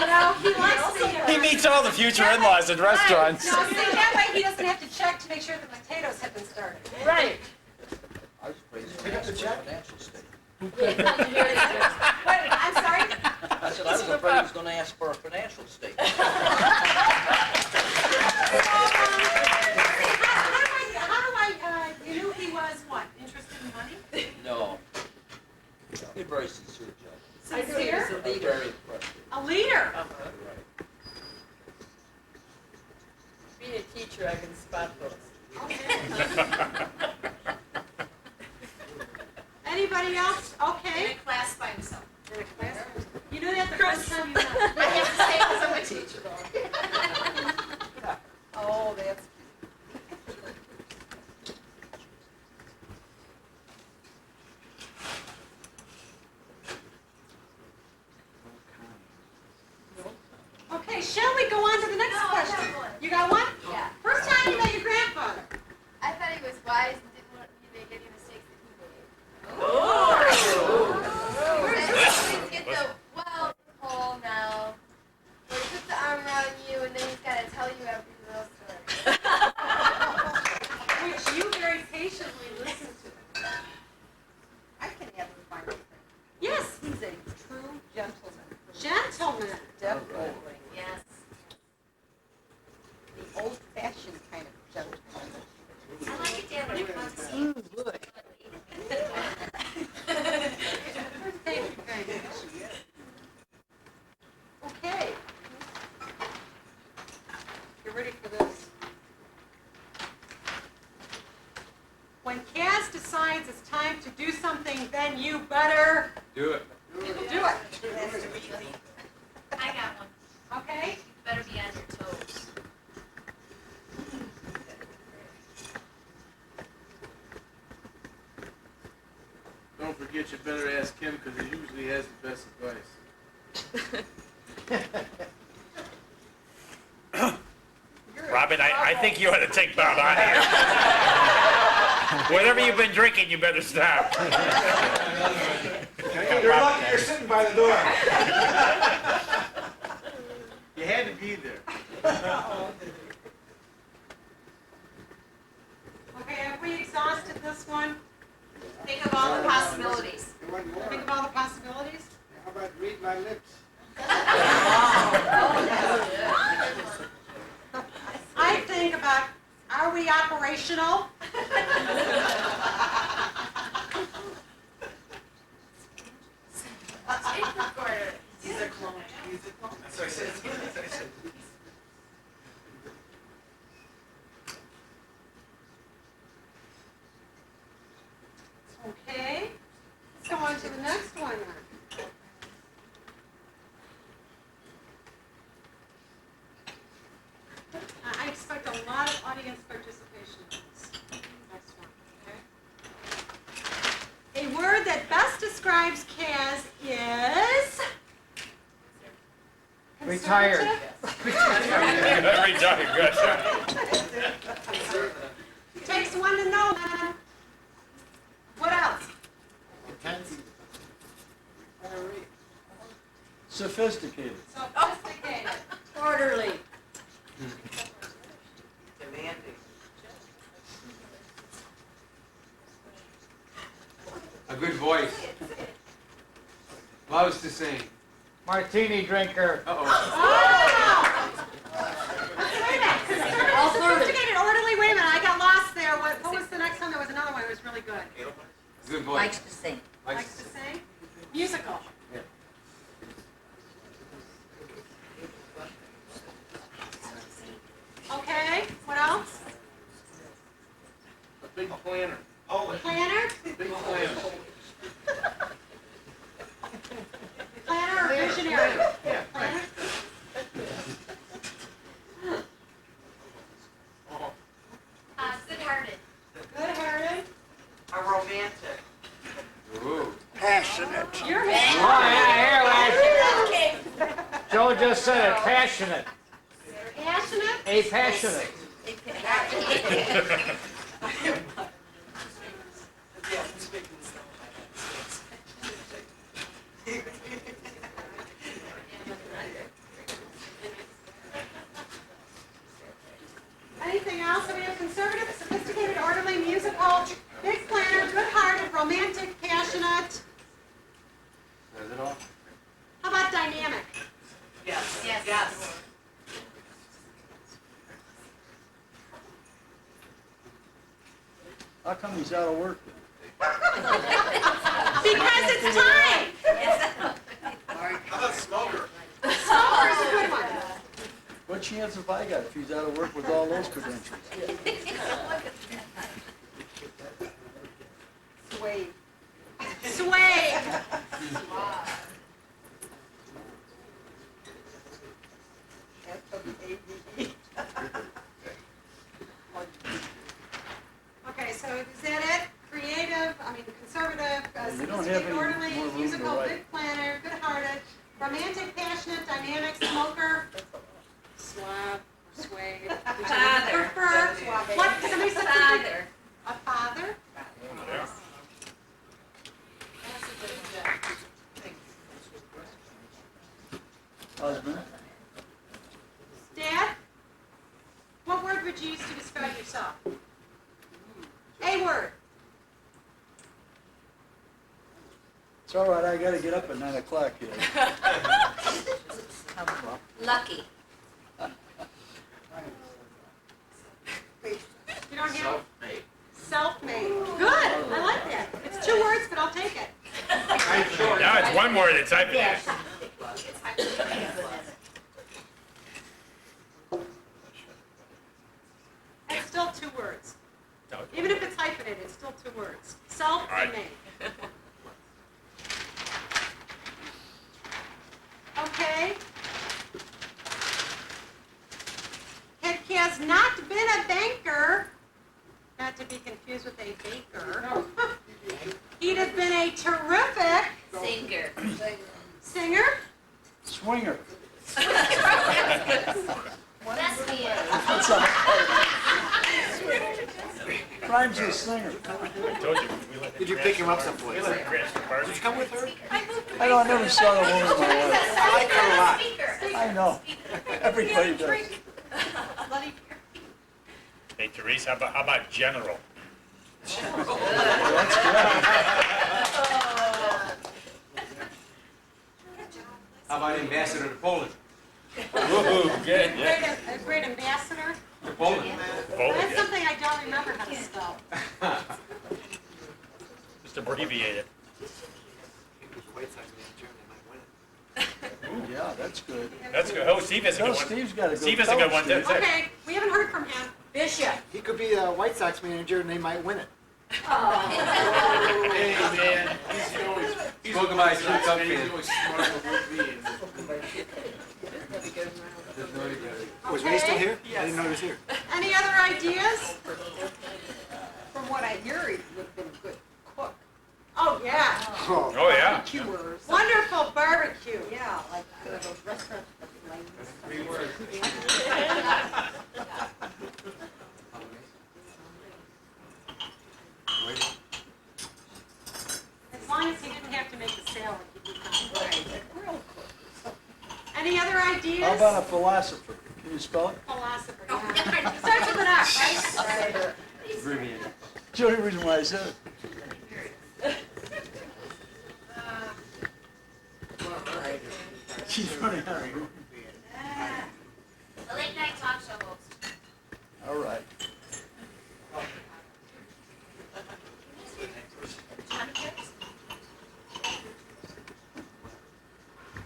know, he likes the. He meets all the future in-laws in restaurants. No, see, that way he doesn't have to check to make sure the potatoes have been started. Right. I was afraid he was gonna ask for a financial statement. Wait, I'm sorry? I said, I was afraid he was gonna ask for a financial statement. You knew he was what? Interested in money? No. He's a very sincere judge. Sincere? a I was leader. very impressed. A leader? Being a teacher, I can spot those. Anybody else? Okay. In a class by himself. In a class? You knew that the first time you met. I have to say because I'm a teacher. Oh, that's okay, shall we go on to the next question? You got one? Yeah. First time you met your grandfather. I thought he was wise and didn't want you to make any mistakes that he made. Always get the, well, Cole now, where he puts the arm around you and then he's got to tell you every little story. Which you very patiently listen to. I can add one final thing. Yes, He's a true gentleman. gentleman. Definitely. Yes. The old-fashioned kind of gentleman. I like it, Dan, when it comes to Thank you very much. Okay. You're ready for this. When Kaz decides it's time to do something, then you better Do it. do it. I got one. Okay? You better be on your toes. don't forget you better ask him because he usually has the best advice. Robin, I think you ought to take Bob out of here. Whatever you've been drinking, you better stop. You're lucky you're sitting by the door. You had to be there. Okay, have we exhausted this one? Think of all the possibilities. And one more. Think of all the possibilities? How about read my lips? I think about, are we operational? Tape recorder. He's a clone. He's a clone. That's what I said. That's what I said. Okay, let's go on to the next one then. I expect a lot of audience participation in this next one, okay? A word that best describes Kaz is... Retired. Conservative? Retired, good. Takes one to know, man. What else? Intense. Sophisticated. Sophisticated. Orderly. Demanding. A good voice. Loves to sing. Martini drinker. Uh-oh. Sophisticated, orderly, wait a minute, I got lost there. What was the next one? There was another one that was really good. Good voice. Likes to sing. Likes to sing. Musical. Yeah. Okay, what else? A big planner. Planner? Big planner. Planner or visionary? Yeah. Planner? Good-hearted. Good-hearted. A romantic. Ooh. Passionate. You're Oh, yeah, Okay. Joe just said it, passionate. passionate. A passionate. Anything else? So we have conservative, sophisticated, orderly, musical, big planner, good-hearted, romantic, passionate. Says it all. How about dynamic? Yes. Yes. Yes. How come he's out of work? Because it's time. How about smoker? Smoker's a good one. What chance have I got if he's out of work with all those credentials? Sway. Sway. Okay, so is that it? Creative, conservative, We don't have sophisticated, any orderly, more room to musical, write. big planner, good-hearted, romantic, passionate, dynamic, smoker, swab, sway. Father. Prefer. What? Somebody said something? Father. A father? Husband? Dad? What word would you use to describe yourself? A word. It's all right, I gotta get up at 9 o'clock here. Lucky. You don't have Self-made. self-made. Good. I like that. It's 2 words, but I'll take it. Now it's one word, it's typing it. It's still 2 words. Even if it's hyphenated, it's still 2 words. Self-made. Okay. He has not been a banker, not to be confused with a baker. He'd have been a terrific Singer. singer. Swinger. Lesbian. That's a Rhymes with singer. I told you. we let Did you it pick him up crash. someplace? We let it crash the party. Did you come with her? I don't, I never saw the woman in my life. I like her a lot. Speaker. I know. Everybody does. Bloody Hey, Therese, how about general? That's good. How about ambassador to Poland? Woo-hoo, good. a great ambassador. To Poland. That's something I don't remember how to spell. Just abbreviate it. Ooh, yeah, that's good. That's good. Oh, Steve has a No, good one. Steve's got a good Steve has a good one, too. Okay, we haven't heard from him. Bishop. He could be a White Sox manager and they might win it. Hey, man, he's Spoken by a true Cub he's fan. always smarter than me. Was Ray still Okay. here? I didn't know he was here. Any other ideas? From what I hear, he would have been a good cook. Oh, yeah. Oh. Oh, yeah. Cures. Wonderful barbecue. Yeah, like those restaurants with Three words. As long as he didn't have to make a salad, he'd be fine. real cook. ideas? How about a philosopher? Can you spell it? Philosopher, yeah. Starts with an F, right? Abbreviated. It's the only reason why I said it. She's running out of room. A late night talk show host. All right.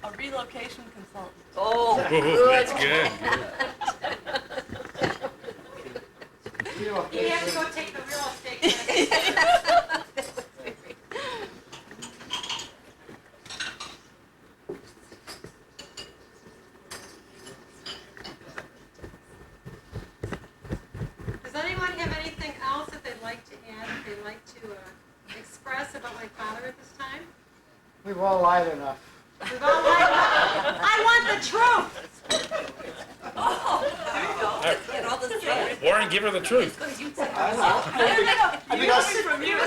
A relocation consultant. Oh, That's good. You have to go take the real estate class. Does anyone have anything else that they'd like to add, that they'd like to express about my father at this time? We've all lied enough. We've all lied about it. I want the truth. Warren, give her the truth. I think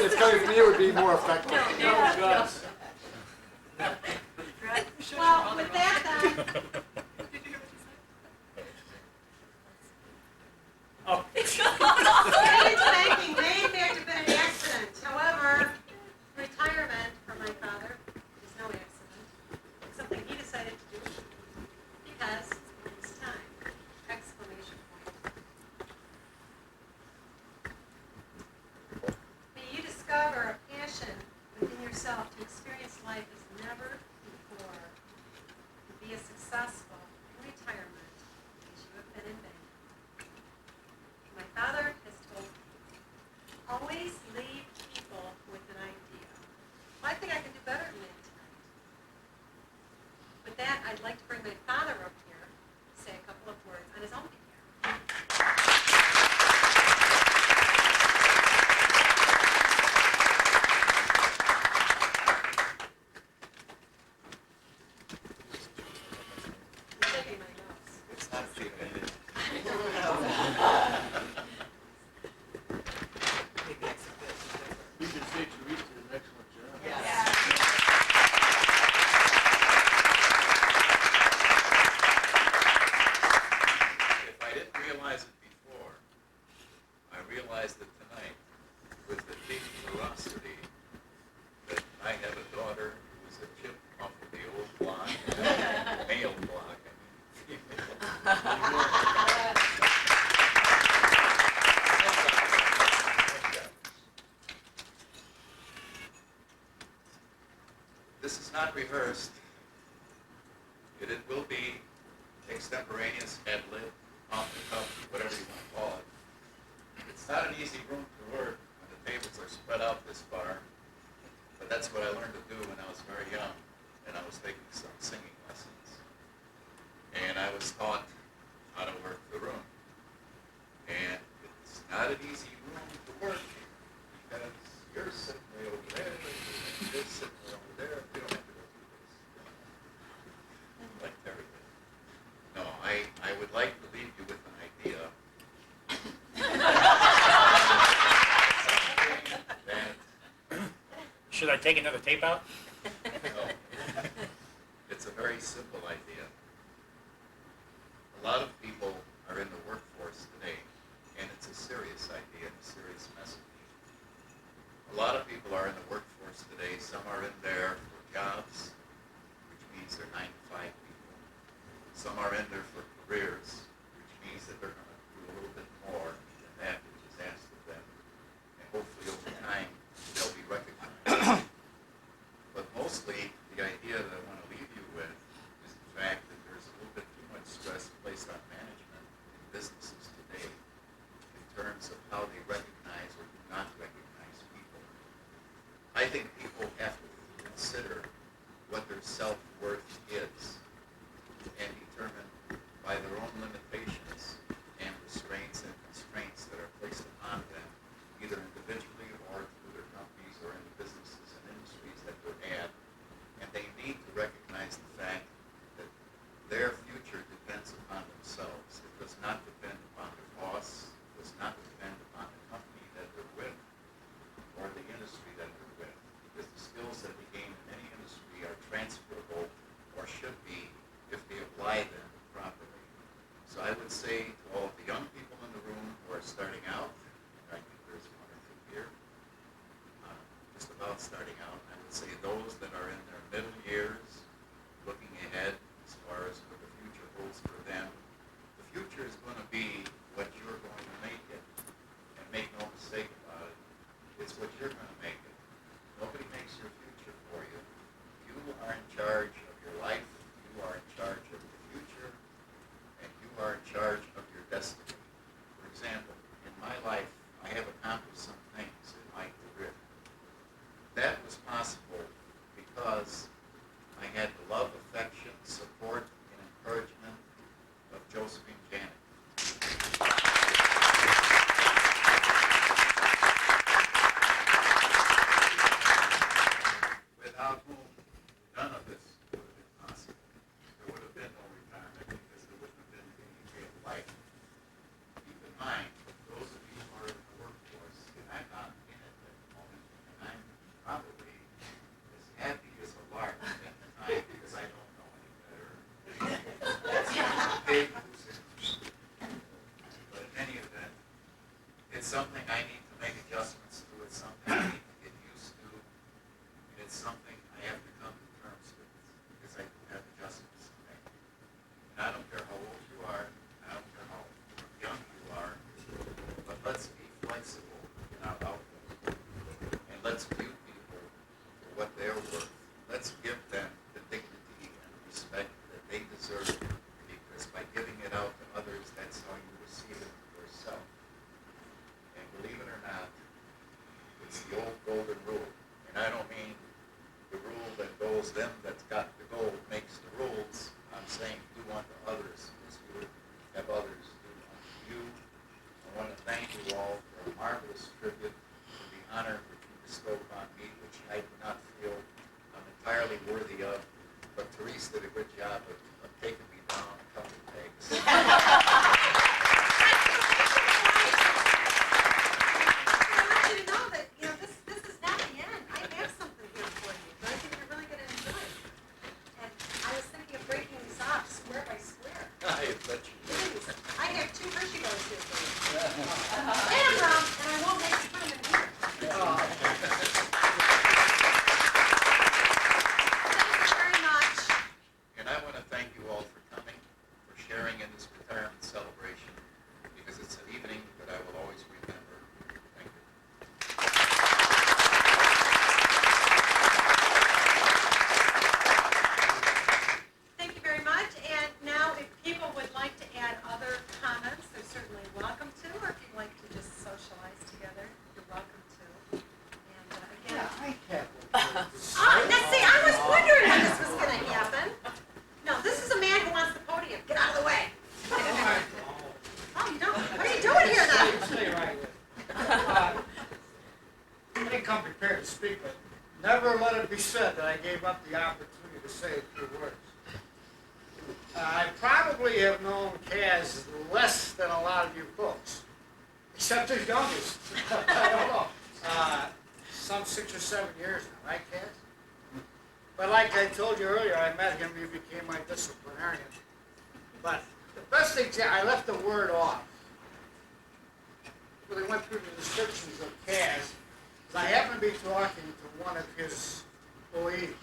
it's coming from you would be more effective. Well, with that then, Dave's thinking may in fact have been an accident. However, retirement for my father is no accident. It's something he decided to do because it's time! Exclamation point. May you discover a passion within yourself to experience life as never before. To be as successful in retirement as you have been in bank. My father has told me, always leave people with an idea. Well, I think I can do better than that tonight. With that, I'd like to bring my father up here to say a couple of words on his own behalf. I'm taking my notes. It's not cheap. You can say Teresa did an excellent job. If I didn't realize it before, I realized it tonight with the deep ferocity that I have a daughter who is a chip off of the old block, male block. This is not rehearsed. It will be extemporaneous, ad lib, off the cuff, whatever you want to call it. It's not an easy room to work when the tables are spread out this far, but that's what I learned to do when I was very young, and I was taking some singing lessons. And I was taught how to work the room. And it's not an easy room to work because you're sitting way over there, you're sitting way over there, you don't have to go through this. Like everything. No, I would like to leave you with an idea. That, Should I take another tape out? no, it's a very simple idea. A lot of people are in the workforce today, and it's a serious idea and a serious message. A lot of people are in the workforce today. Some are in there for jobs, which means they're 9-to-5 people. Some are in there for careers, which means that they're going to do a little bit more than that which is asked of them. And hopefully over time, they'll be recognized. But mostly, the idea that I want to leave you with is the fact that there's a little bit too much stress placed on management in businesses today in terms of how they recognize or do not recognize people. I think people have to consider what their self-worth is and determine by their own limitations and restraints and constraints that are placed upon them, either individually or through their companies or in the businesses and industries that they're at. And they need to recognize the fact that their future depends upon themselves. It does not depend upon their boss, it does not depend upon the company that they're with or the industry that they're with. Because the skills that they gain in any industry are transferable or should be if they apply them unto others as you would have others do unto you. I want to thank you all for a marvelous tribute to the honor which you bestowed upon me, which I do not feel I'm entirely worthy of. But Therese did a good job of taking me down a couple of pegs. Said that I gave up the opportunity to say a few words. I probably have known Kaz less than a lot of you folks, except his youngest. I don't know. Some 6 or 7 years now, right, Kaz? But like I told you earlier, I met him, he became my disciplinarian. But the best example, I left the word off. When I went through the descriptions of Kaz, I happened to be talking to one of his employees,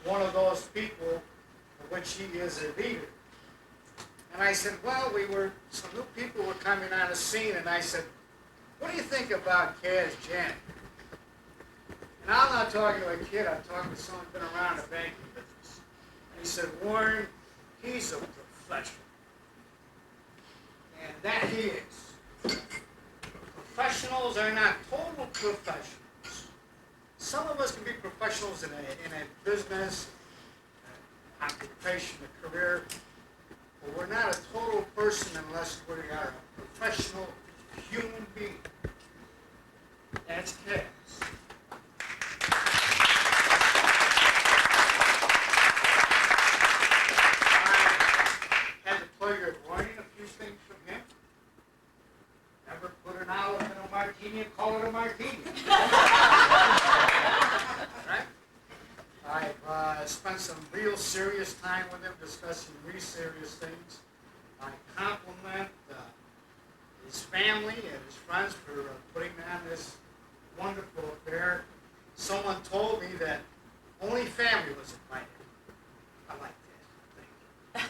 one of those people of which he is a leader. And I said, well, some new people were coming on the scene, and I said, what do you think about Kaz Janik? And I'm not talking to a kid, I'm talking to someone who's been around the banking business. And he said, Warren, he's a professional. And that he is. Professionals are not total professionals. Some of us can be professionals in a business, an occupation, a career, but we're not a total person unless we are a professional human being. That's Kaz. I had the pleasure of learning a few things from him. Never put an olive in a martini and call it a martini. Right? I've spent some real serious time with him discussing real serious things. I compliment his family and his friends for putting on this wonderful affair. Someone told me that only family was invited. I like that.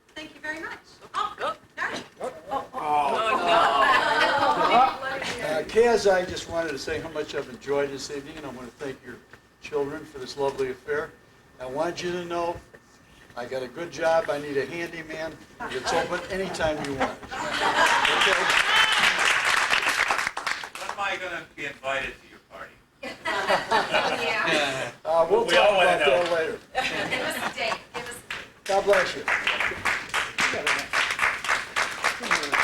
Thank you. Kaz, I just wanted to say how much I've enjoyed this evening, and I want to thank your children for this lovely affair. I want you to know I got a good job. I need a handyman. It's open anytime you want. Okay? When am I going to be invited to your party? Yeah. We'll We talk all wanna about that know. later. Give us a date. Give us God bless you.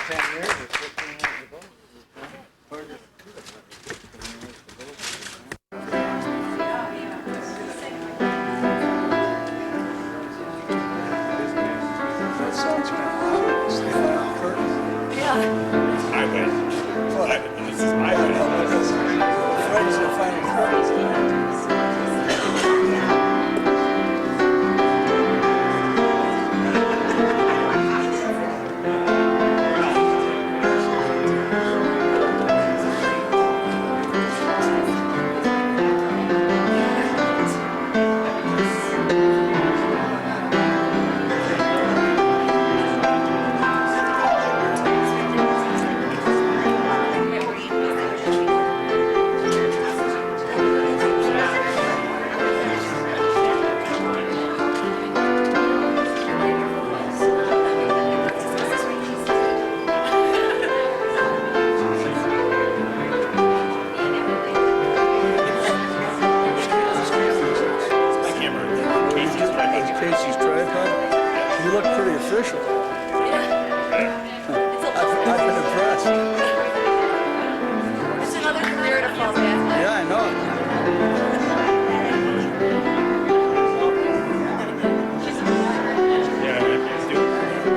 10 years or 15 years ago. That sounds kind of ominous. I win. This is my win. Friends are finding curtains. official. I've been impressed. It's another career to fall back on. Yeah, I know.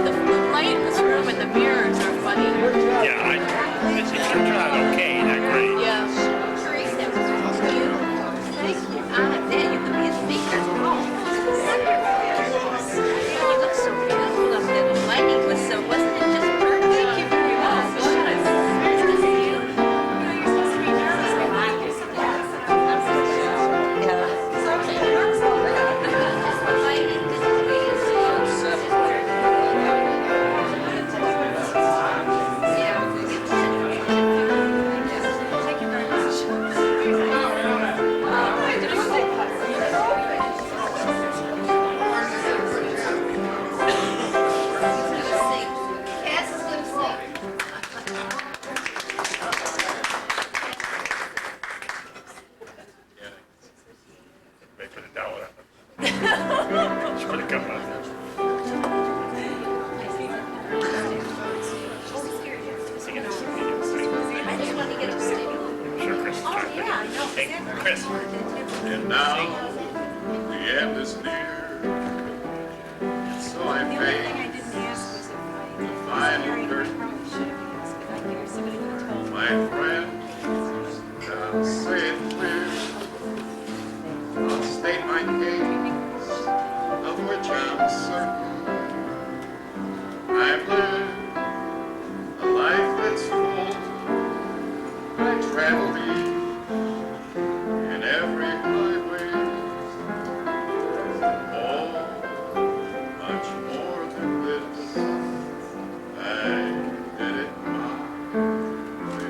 The light in this room and the mirrors are funny. Yeah, it turned out okay, not great. Yeah. Teresa, that was you. Thank you. On that, you could be a speaker. Oh, you look so beautiful up there. The lighting was so, wasn't it just perfect? Thank you very much. Oh, it was. Nice to see you. You know, you're supposed to be nervous. Yeah. Wait for the dollar. Just put a cup on there. Sing it. I just wanted to get a stick. Sure, Chris. Oh, yeah, I know. Hey, Chris. And now the end is near, and so I The only thing I face didn't ask was if the I final probably curtain. should have asked, but I figured somebody would have told me. My friend, I'll say it clear. I'll state my case, of which I'm certain. I've lived a life that's full. I traveled in every highway. Oh, much more than this. I did it my way.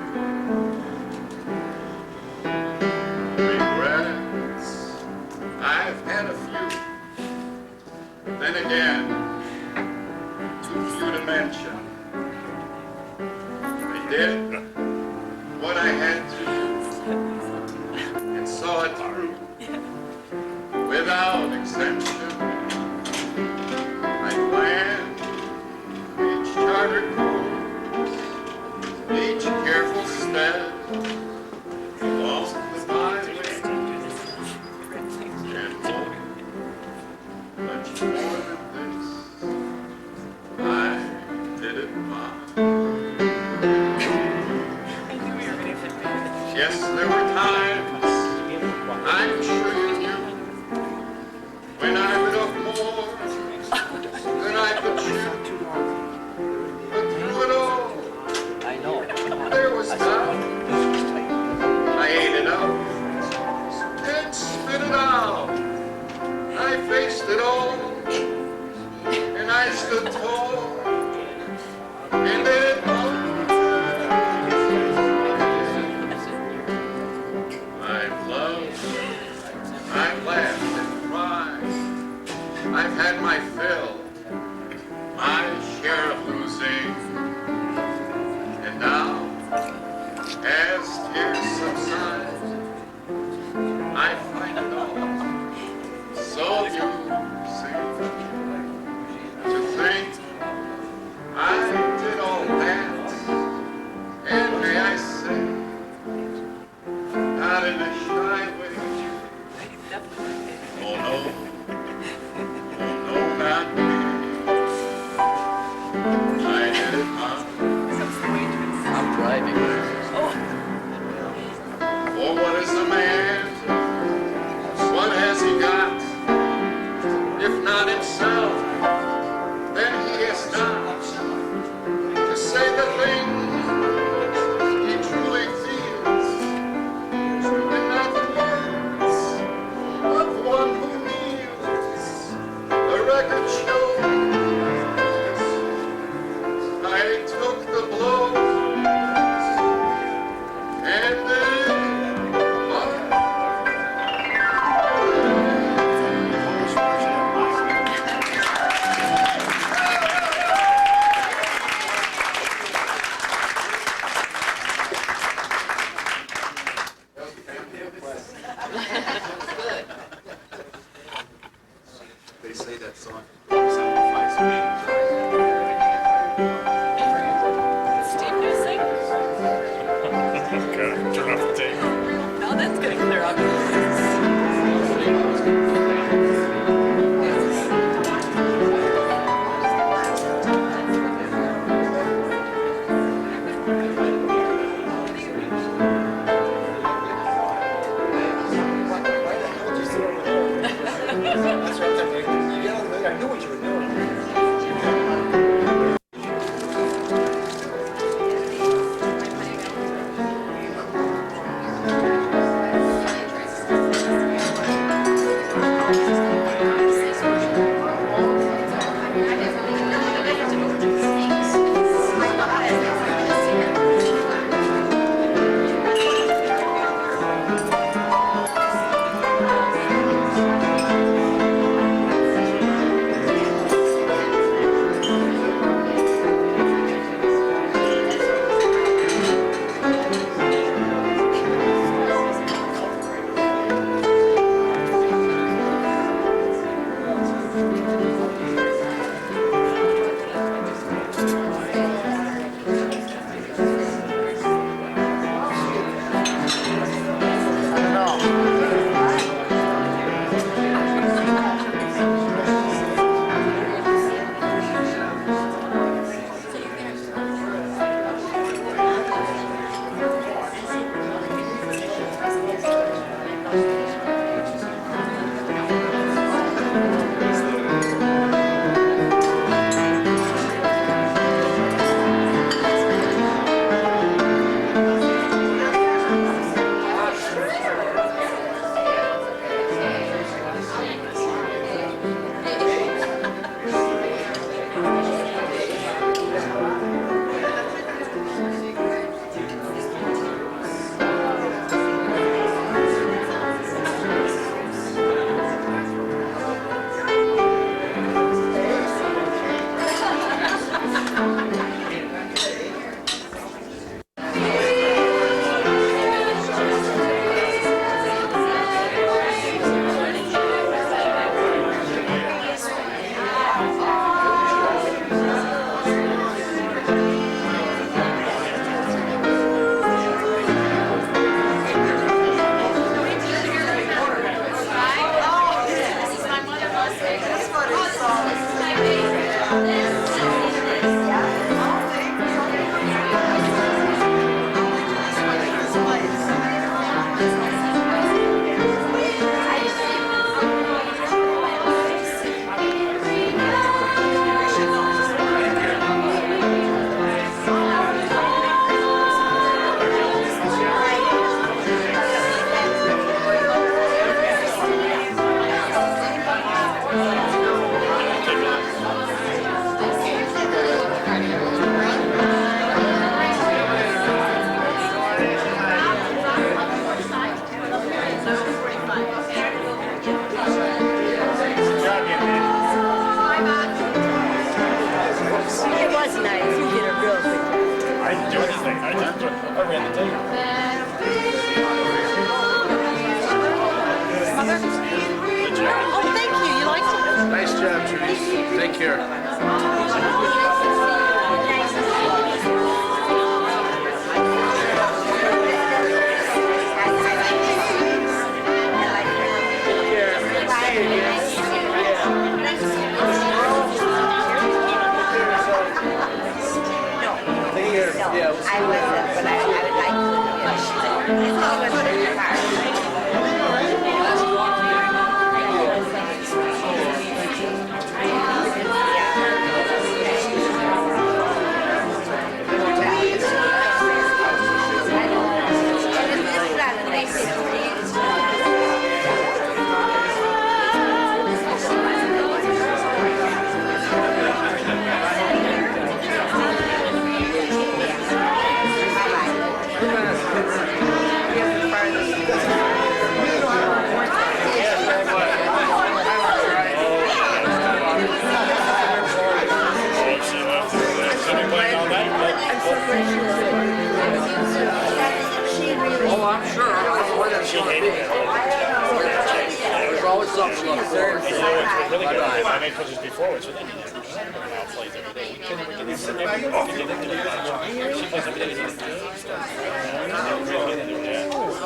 Regrets, I've had a few. Then again, too few to mention. I did what I had to do and saw it through without exemption. I planned each chartered course, each careful step along the byway, and more, much more than this, I did it my way. Yes, there were times, I'm sure you knew, when I bit off more than I could chew. But through it all, I know. there was doubt. I ate it up and spit it out. I faced it all, and I stood tall, and it all. I've loved, I've laughed and cried. I've had my fill, my share of losing. And now, as tears subside, I find it all so amusing to think I did all that, and may I say, not in a shy way. Oh no, oh no, not me. I did it my I'm driving. For what is a man? What has he got? If not himself, then he has not to say the things he truly feels, and not the words of one who kneels. The record shows I took the blows and then they say that song sacrifice me. It was nice. You did a real good job. I didn't do anything. I ran the tape. Oh, thank you. You liked it? Nice job, Therese. Take care. No, I wasn't, but I would like to. It was really hard. Oh, I'm sure. I don't know where that's She going to hated be. it. There's always something she can say. It's really good. I made pictures before, which then now plays every day. We can get into it. She plays every day.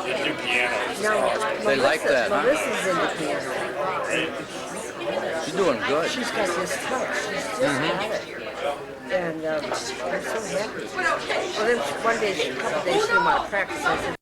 They do piano. They like that, huh? Melissa's in the piano. She's doing good. She's got this touch. She's just got it. And I'm so happy. Well, then one day, a couple days, she didn't want to practice. I said,